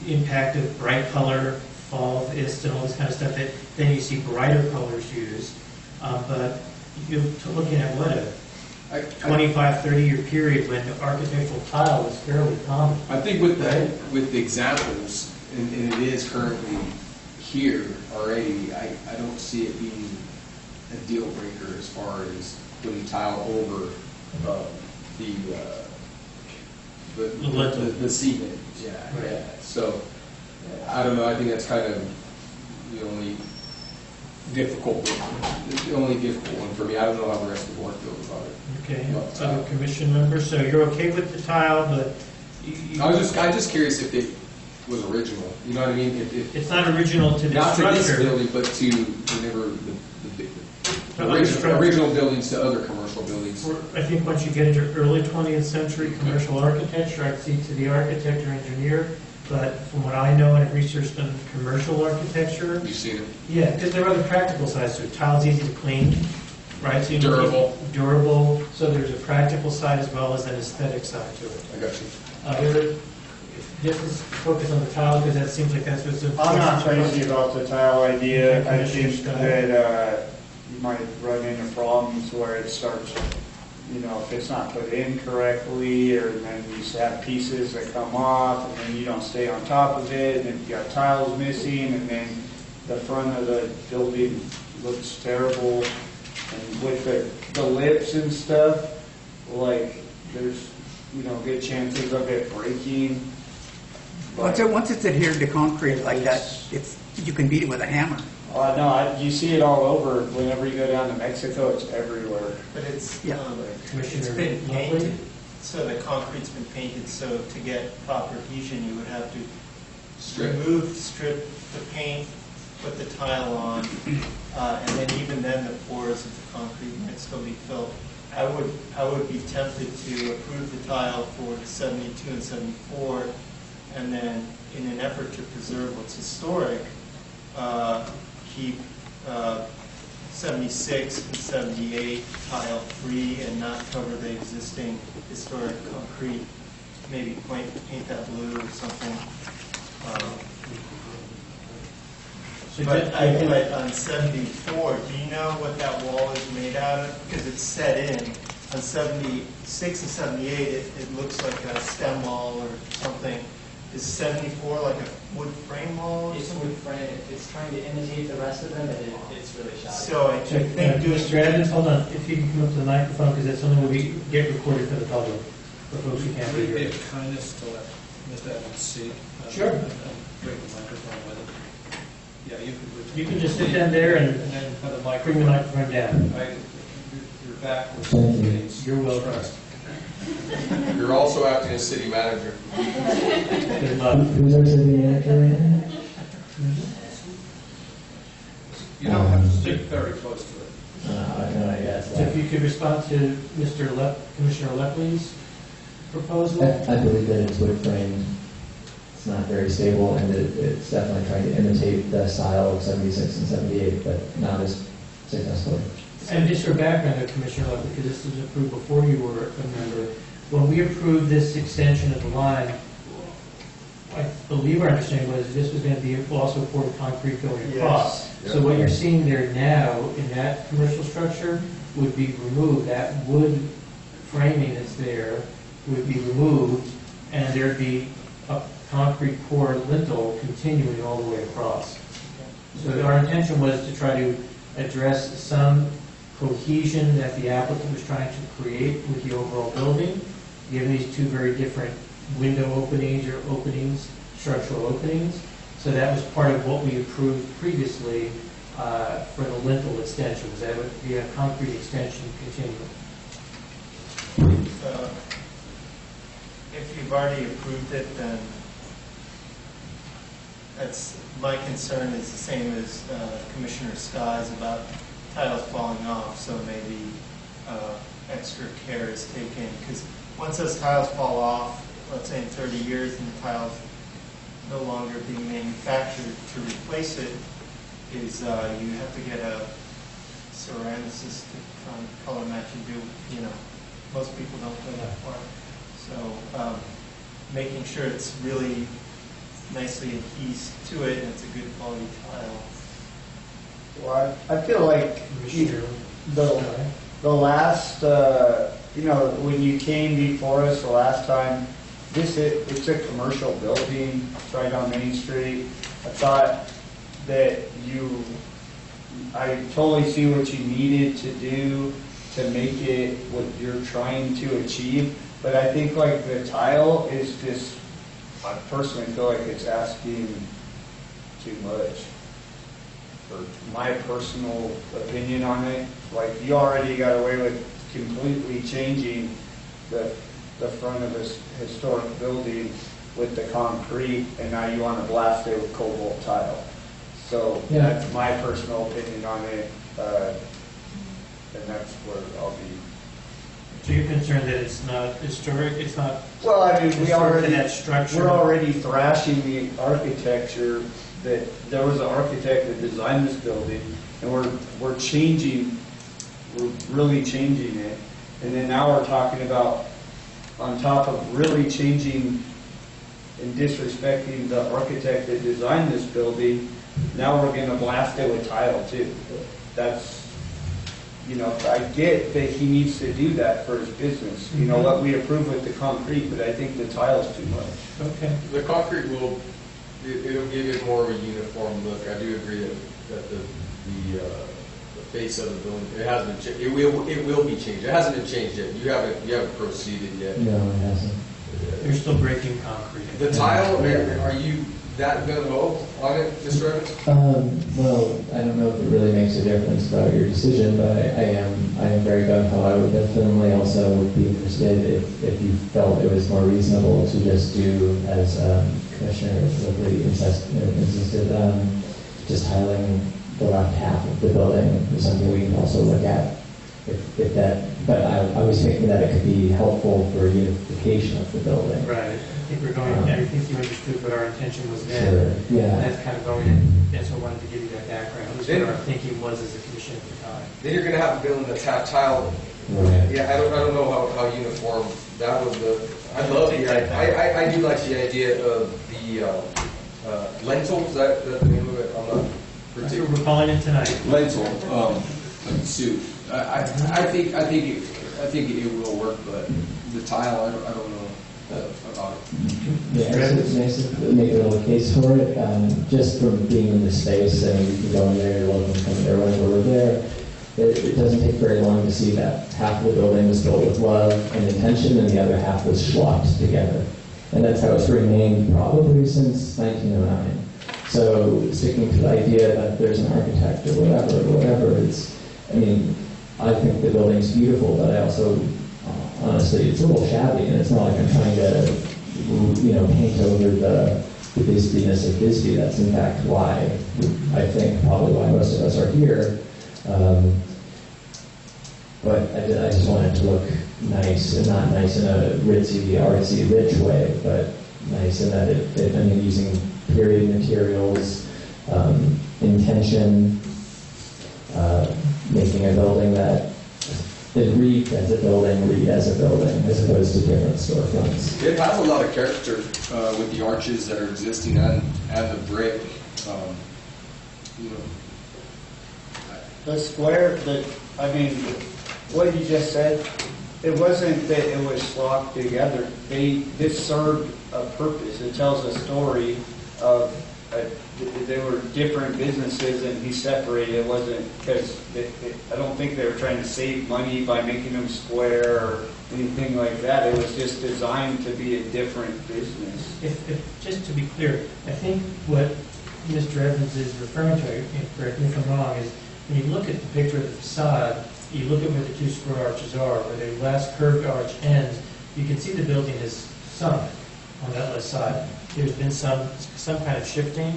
Impact of bright color, fall of Ist and all this kind of stuff. That then you see brighter colors used. But you're looking at what a 25, 30-year period when the architectural tile was fairly common. I think with the examples, and it is currently here already, I don't see it being a deal breaker as far as putting tile over the cement. Yeah, Right. yeah. So I don't know. I think that's kind of the only difficult one for me. I don't know how the rest of the board feels about it. Okay, other commission members, so you're okay with the tile, but I was just curious if it was original. You know what I mean? it's not original to the Not to this structure. building, but to whenever the original buildings to other commercial buildings. I think once you get into early 20th century commercial architecture, I'd see to the architect or engineer, but from what I know and have researched on commercial architecture, You've seen it? yeah, because there are other practical sides to it. Tile's easy to clean, right? So you Durable. Durable, so there's a practical side as well as an aesthetic side to it. I got you. Other, just focus on the tile because that seems like that's what's the. I'm not crazy about the tile idea. I Commissioner think Scott? that you might run into problems where it starts you know, if it's not put in correctly, or then you just have pieces that come off, and then you don't stay on top of it, and then you got tiles missing, and then the front of the building looks terrible. And with the lips and stuff, like, there's, you know, good chances of it breaking. Once it's adhered to concrete like that, you can beat it with a hammer. No, you see it all over. Whenever you go down to Mexico, it's everywhere. But it's, Yeah. it's been painted, so the concrete's been painted, so to get proper adhesion, you would have to strip the paint, put the tile on, and then even then the pores of the concrete might still be filled. I would be tempted to approve the tile for 72 and 74, and then in an effort to preserve what's historic, keep 76 and 78 tile free and not cover the existing historic concrete. Maybe paint that blue or something. But on 74, do you know what that wall is made out of? Because it's set in. On 76 and 78, it looks like a stem wall or something. Is 74 like a wood frame wall? It's wood frame. It's trying to imitate the rest of them, but it's really shoddy. So I think doing... Mr. Evans, hold on, if you can come up to the microphone, because that's something will get recorded for the public, for folks who can't Would be it be here. of kindness to let Mr. Evans see? Sure. And bring the microphone with him. Yeah, You can just sit down there and then put the bring the microphone down. Your back was Thank you. against. You're welcome. You're also acting as city manager. Good luck. Who's our city manager right now? You don't have to stick very close to it. No, I guess. So if you could respond to Commissioner Lepley's proposal? I believe that it's wood framed. It's not very stable, and it's definitely trying to imitate the style of 76 and 78, but not as successfully. And just for background, Commissioner Lepley, because this was approved before you were a member, when we approved this extension of the line, I believe our understanding was this was going to be also poured concrete going across. Yes. So what you're seeing there now in that commercial structure would be removed. That wood framing that's there would be removed, and there'd be a concrete poured lintel continuing all the way across. So our intention was to try to address some cohesion that the applicant was trying to create with the overall building, given these two very different window openings or openings, structural openings. So that was part of what we approved previously for the lintel extension, was that would be a concrete extension continuum. If you've already approved it, then that's, my concern is the same as Commissioner Sky's about tiles falling off, so maybe extra care is taken, because once those tiles fall off, let's say in 30 years, and the tiles no longer being manufactured, to replace it is you have to get a ceramicist to color match and do, you know, most people don't go that far. So making sure it's really nicely adhesed to it and it's a good quality tile. Well, I feel like the last, you know, when you came before us the last time, it's a commercial building, it's right on Main Street. I thought that I totally see what you needed to do to make it what you're trying to achieve, but I think like the tile is just, I personally feel like it's asking too much. For my personal opinion on it, like you already got away with completely changing the front of this historic building with the concrete, and now you want to blast it with cobalt tile. So that's my personal opinion on it, and that's where I'll be. So you're concerned that it's not historic, it's not... Well, I mean, we're already thrashing the architecture, that there was an architect that designed this building, and we're really changing it. And then now we're talking about, on top of really changing and disrespecting the architect that designed this building, now we're going to blast it with tile too. you know, I get that he needs to do that for his business. You know, what we approve with the concrete, but I think the tile's too much. Okay. The concrete will, it'll give it more of a uniform look. I do agree that the face of the building, it has been, it will be changed. It hasn't been changed yet. You haven't proceeded yet. No, it hasn't. You're still breaking concrete. The tile, are you that gung ho on it, Mr. Evans? Well, I don't know if it really makes a difference about your decision, but I am very gung ho. I would definitely also be interested if you felt it was more reasonable to just do, as Commissioner Woodley insisted, just tiling the left half of the building is something we can also look at. If that, but I was thinking that it could be helpful for unification of the building. Right. I think we're going, I think you understood what our intention was then. Sure, yeah. And that's kind of going in, and so I wanted to give you that background. At least what our thinking was as a commission at the time. Then you're gonna have a building that's half tile. Right. Yeah, I don't know how uniform that was. I love the I do like the idea of the lentil. Is that the name of it? I'm not That's what we're calling it tonight. lentil suit. I think it will work, but the tile, I don't know about it. Yeah, it's nice to make a little case for it, just from being in the space, and you can go in there, you're welcome to come there whenever we're there. It doesn't take very long to see that half of the building was built with love and intention, and the other half was schlocked together. And that's how it's remained probably since 1909. So sticking to the idea that there's an architect or whatever, I think the building's beautiful, but I also, honestly, it's a little shabby, and it's not like I'm trying to, paint over the Bisbee-ness of Bisbee. That's in fact why, I think, probably why most of us are here. But I just want it to look nice, and not nice in a ritzy, artsy, rich way, but nice in that using period materials, intention, making a building that it read as a building, as opposed to different storefronts. It has a lot of character with the arches that are existing and the brick. The square, what you just said, it wasn't that it was slocked together. This served a purpose. It tells a story of, there were different businesses and he separated. It wasn't because, I don't think they were trying to save money by making them square or anything like that. It was just designed to be a different business. Just to be clear, I think what Mr. Evans is referring to, correct me if I'm wrong, is when you look at the picture of the facade, you look at where the two square arches are, where the last curved arch ends, you can see the building is sunk on that left side. There's been some kind of shifting.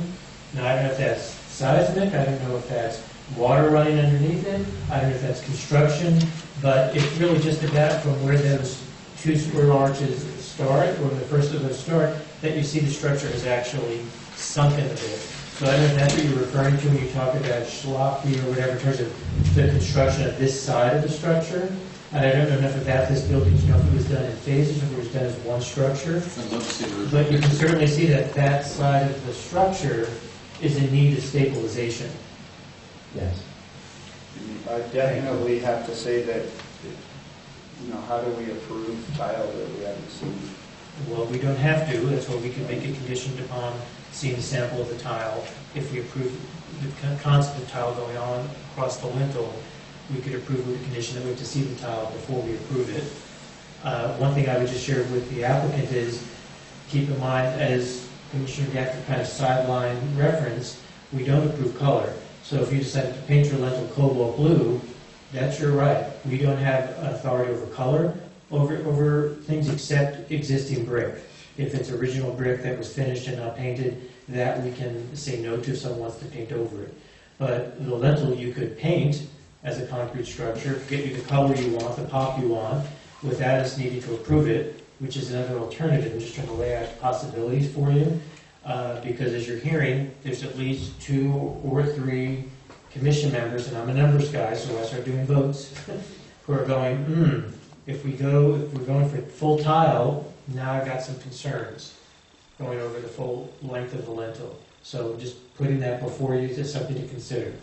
Now, I don't know if that's seismic, I don't know if that's water running underneath it, I don't know if that's construction, but it's really just about from where those two square arches start, or the first of those start, that you see the structure has actually sunken a bit. So I don't know if that's what you're referring to when you talk about schlocky or whatever in terms of the construction of this side of the structure. And I don't know enough about this building to know if it was done in phases or if it was done as one structure. I'd love to see the But you can certainly see that that side of the structure is in need of stabilization. Yes. I definitely have to say that, how do we approve tile that we haven't seen? Well, we don't have to. That's why we can make it conditioned upon seeing the sample of the tile. If we approve the concept of tile going on across the lintel, we could approve with the condition that we have to see the tile before we approve it. One thing I would just share with the applicant is keep in mind, as Commissioner Gafford kind of sideline reference, we don't approve color. So if you decided to paint your lintel cobalt blue, that's your right. We don't have authority over color, over things except existing brick. If it's original brick that was finished and not painted, that we can say no to if someone wants to paint over it. But the lintel you could paint as a concrete structure, get you the color you want, the pop you want, without us needing to approve it, which is another alternative. I'm just trying to lay out possibilities for you, because as you're hearing, there's at least 2 or 3 commission members, and I'm a numbers guy, so I start doing votes, who are going, if we're going for full tile, now I've got some concerns going over the full length of the lintel. So just putting that before you is something to consider.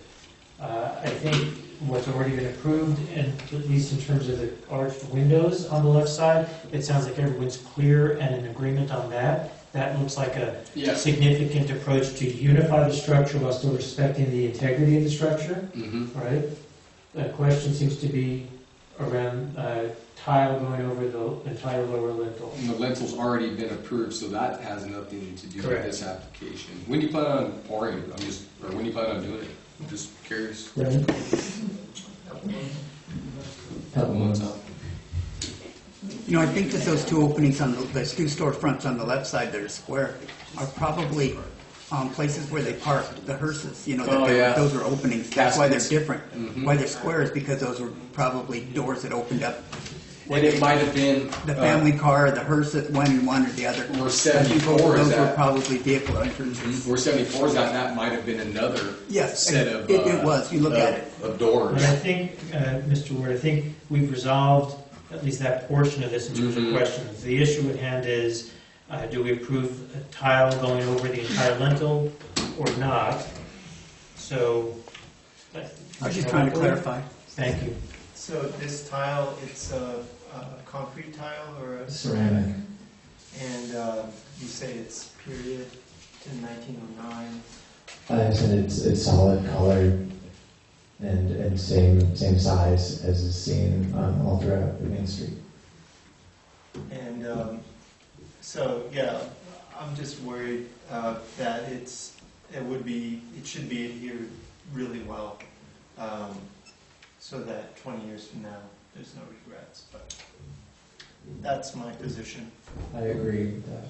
I think what's already been approved, and at least in terms of the arched windows on the left side, it sounds like everyone's clear and in agreement on that. That looks like a Yes. significant approach to unify the structure while still respecting the integrity of the structure, right? The question seems to be around tile going over the entire lower lintel. And the lentil's already been approved, so that has nothing to do with Correct. this application. When do you plan on pouring it? Or when do you plan on doing it? I'm just curious. Right? Couple months. You know, I think that those two openings on those two storefronts on the left side that are square are probably places where they parked the hearses, you know, that Oh, yeah. those were openings. That's why they're Caskets. different. Mhm. Why they're square is because those were probably doors that opened up. And it might have been. The family car, the hearse, one or the other. Where I think 74 is those were at. probably vehicle entrances. Where 74 is at, that might have been another Yes, set of. it was. You look at it. Of doors. But I think, Mr. Ward, I think we've resolved at least that portion of this in terms of questions. The issue at hand is, do we approve a tile going over the entire lintel or not? So. I was just trying to clarify. Thank you. So this tile, it's a concrete tile or a? Ceramic. And you say it's period in 1909? I said it's solid colored and same size as is seen all throughout the main street. And so, yeah, I'm just worried that it should be adhered really well, so that 20 years from now, there's no regrets. But that's my position. I agree with that.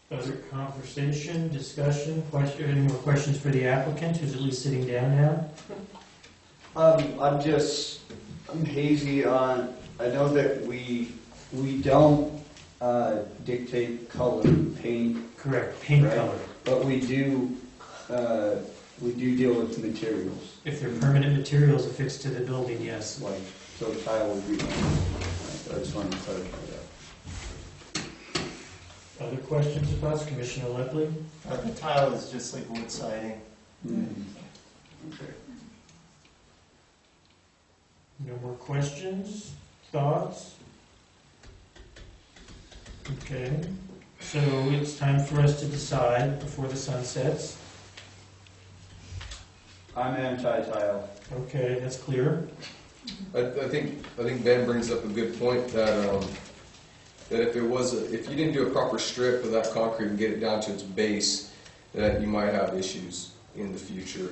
Other conversation, discussion, question, any more questions for the applicant who's at least sitting down now? I'm hazy on, I know that we don't dictate color, paint, Correct, paint Right. color. but we do deal with materials, If they're permanent materials affixed to the building, yes. like, so tile would be one. I just wanted to clarify that. Other questions or thoughts, Commissioner Lepley? The tile is just like wood siding. Okay. No more questions, thoughts? Okay, so it's time for us to decide before the sun sets. I'm anti-tile. Okay, that's clear. I think Ben brings up a good point that if you didn't do a proper strip of that concrete and get it down to its base, that you might have issues in the future.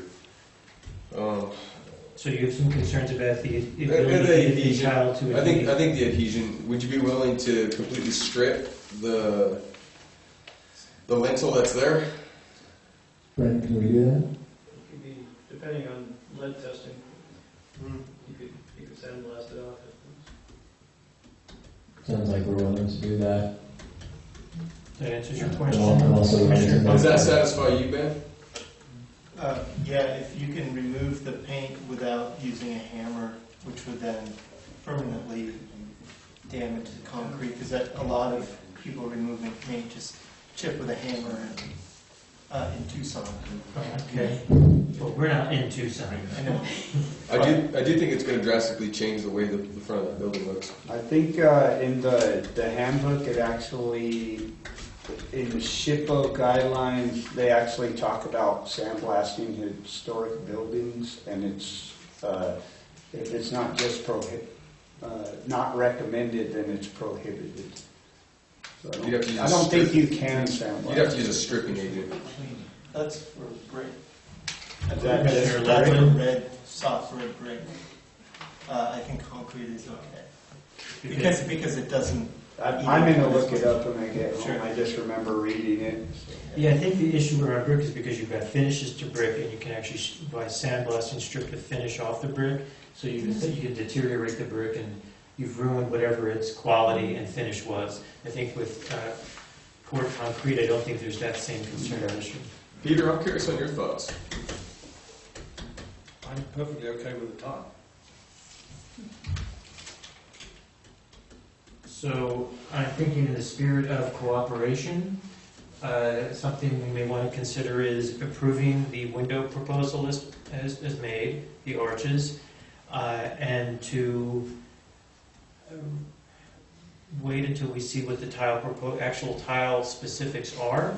So you have some concerns about the The ability of the adhesion. tile to I think adhere? the adhesion. Would you be willing to completely strip the lintel that's there? Brendan, can we do that? Could be, depending on lead testing, you could sandblast it off. Sounds like we're willing to do that. That answers your I'm question. also willing to Commissioner Does that Lepley? satisfy you, Ben? Yeah, if you can remove the paint without using a hammer, which would then permanently damage the concrete, because a lot of people removing paint just chip with a hammer in Tucson. Okay, well, we're not in Tucson. I know. I do think it's going to drastically change the way the front of that building looks. I think in the handbook, it actually, in the SHPO guidelines, they actually talk about sandblasting historic buildings, and it's if it's not just not recommended, then it's prohibited. So You'd have to use I a don't think strip. you can sandblast. You'd have to use a stripping agent. That's for brick. Is that That's just for brick? red, soft red brick. I think concrete is okay. Because it doesn't. I'm gonna look it up when I get home. Sure. I just remember reading it. Yeah, I think the issue around brick is because you've got finishes to brick, and you can actually, by sandblasting, strip the finish off the brick, so you can deteriorate the brick, and you've ruined whatever its quality and finish was. I think with poured concrete, I don't think there's that same concern or issue. Peter, I'm curious on your thoughts. I'm perfectly okay with the tile. So I'm thinking in the spirit of cooperation, Something we may want to consider is approving the window proposal as made, the arches, and to wait until we see what the actual tile specifics are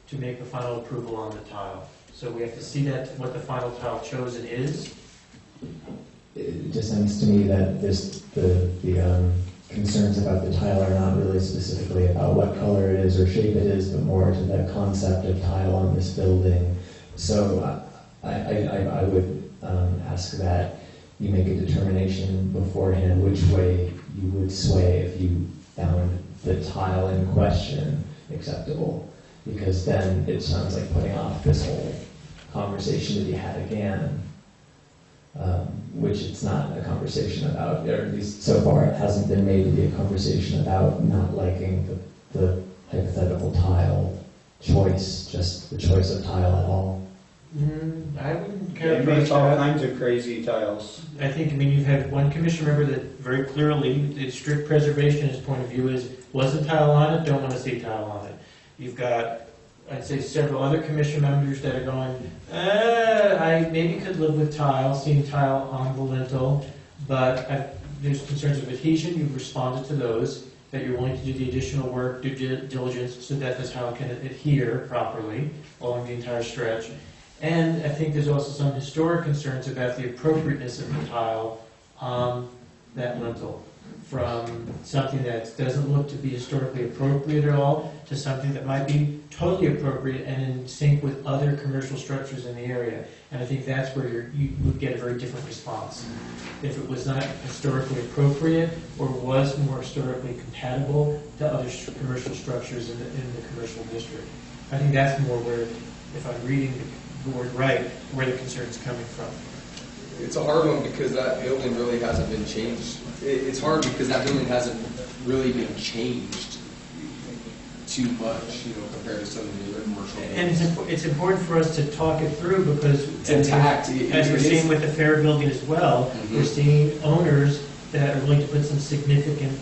to make the final approval on the tile. So we have to see what the final tile chosen is. It just seems to me that the concerns about the tile are not really specifically about what color it is or shape it is, but more to the concept of tile on this building. So I would ask that you make a determination beforehand which way you would sway if you found the tile in question acceptable, because then it sounds like putting off this whole conversation to be had again. Which it's not a conversation about, or at least so far it hasn't been made to be a conversation about not liking the hypothetical tile choice, just the choice of tile at all. I wouldn't It characterize makes all that. kinds of crazy tiles. I think, you've had one commission member that very clearly, the strict preservationist point of view is, wasn't tile on it, don't want to see tile on it. You've got, I'd say, several other commission members that are going, I maybe could live with tile, seeing tile on the lintel, but there's concerns of adhesion, you've responded to those, that you're willing to do the additional work, due diligence, so that the tile can adhere properly along the entire stretch. And I think there's also some historic concerns about the appropriateness of the tile on that lintel, from something that doesn't look to be historically appropriate at all to something that might be totally appropriate and in sync with other commercial structures in the area. And I think that's where you would get a very different response. If it was not historically appropriate or was more historically compatible to other commercial structures in the commercial district. I think that's more where, if I'm reading the board right, where the concern's coming from. It's a hard one because that building really hasn't been changed. It's hard because that building hasn't really been changed too much, compared to some of the other commercial buildings. And it's important for us to talk it through because, It's intact. as we're seeing with the Fair building as well, we're seeing owners that are willing to put some significant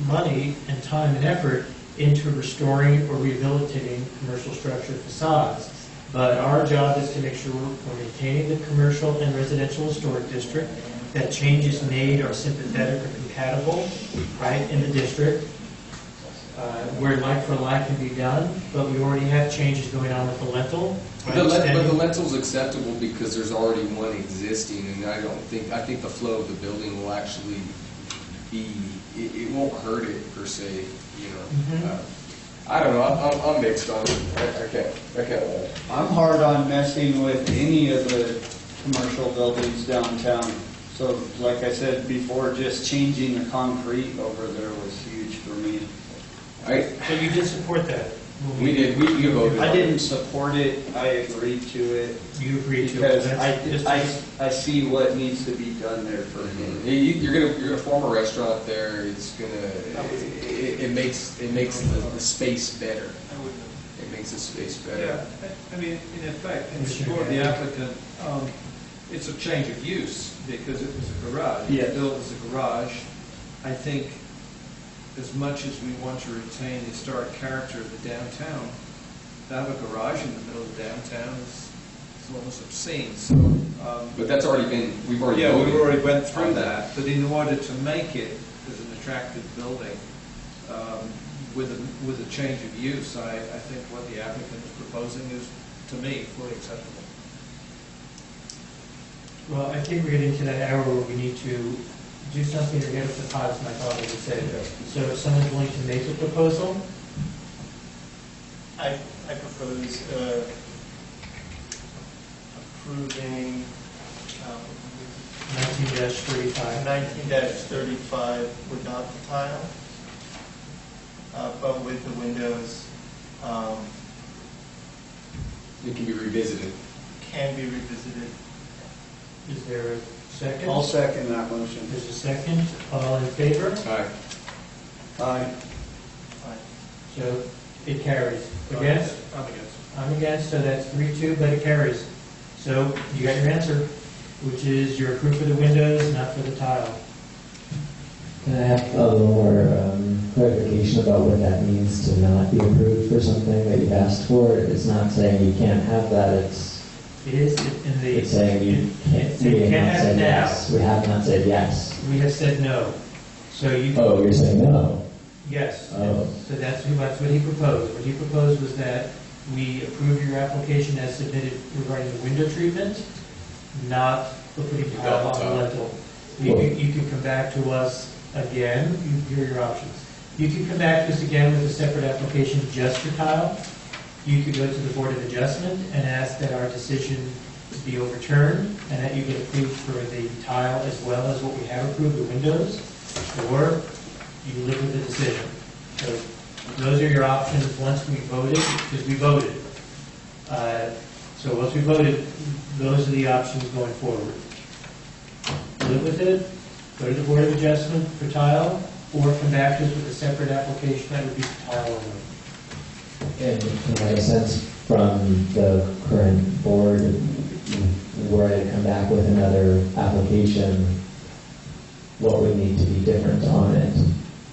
money and time and effort into restoring or rehabilitating commercial structure facades. But our job is to make sure we're maintaining the commercial and residential historic district, that changes made are sympathetic or compatible, right, in the district, where like for like can be done, but we already have changes going on with the lentil. But the lentil's acceptable because there's already one existing, and I think the flow of the building will actually be, it won't hurt it per se, I don't know, I'm mixed on it. I can't. I'm hard on messing with any of the commercial buildings downtown. So, like I said before, just changing the concrete over there was huge for me. So you did support that? We did. We voted. I didn't support it. I agreed to it. You agreed to because it? I see what needs to be done there for him. You're gonna form a restaurant there. It's gonna it makes the space better. It makes the space better. Yeah, I mean, in effect, in support of the applicant, it's a change of use because it was a garage. Yeah. It was built as a garage. I think as much as we want to retain the historic character of the downtown, to have a garage in the middle of the downtown is almost obscene. So, but that's already been, we've already yeah, voted we already went through that. But in order to make it as an attractive building with a change of use, I think what the applicant is proposing is, to me, fully acceptable. Well, I think we're getting to that hour where we need to do something or get up to pilots, my thought would say. So if someone's willing to make a proposal? I propose approving 19-35. 19-35 without the tile, but with the windows it can be revisited. can be revisited. Is there a second? I'll second that motion. There's a second. All in favor? Aye. Aye. So it carries. Against? I'm against. I'm against, so that's 3-2, but it carries. So you got your answer, which is you're approved for the windows, not for the tile. Can I have a little more clarification about what that means to not be approved for something that you've asked for. It's not saying you can't have that, It is in the. it's saying you can't, we You have can't not have said it now. yes. We have not said yes. We have said no. So you. Oh, you're saying no? Yes. Oh. So that's what he proposed. What he proposed was that we approve your application as submitted regarding the window treatment, not for putting tile on the lintel. You can come back to us again, here are your options. You can come back to us again with a separate application just for tile. You could go to the Board of Adjustment and ask that our decision be overturned and that you get approved for the tile as well as what we have approved, the windows, or you live with the decision. So those are your options once we voted, because we voted. So once we voted, those are the options going forward. Live with it, go to the Board of Adjustment for tile, or come back to us with a separate application that would be for tile only. And from my sense from the current board, were I to come back with another application, what would need to be different on it?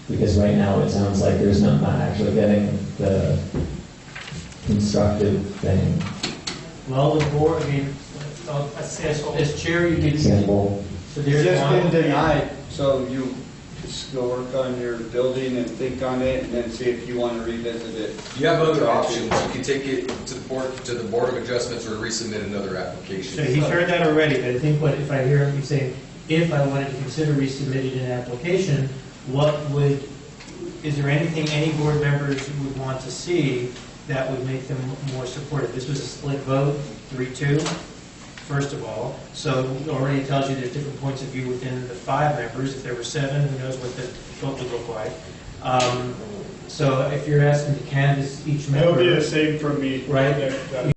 Because right now it sounds like there's not actually getting the constructive thing. Well, the board, I mean, as chair, you did. Example. So It's there's just been one. denied, so you just go work on your building and think on it, and then see if you want to revisit it. You have other options. You can take it to the Board of Adjustments, or resubmit another application. So he's heard that already, but I think what, if I hear him saying, if I wanted to consider resubmitting an application, is there anything any board members would want to see that would make them more supportive? This was a split vote, 3-2, first of all. So it already tells you there's different points of view within the 5 members. If there were 7, who knows what the vote would look like. So if you're asking to canvass each member. It'll be the same for me. Right.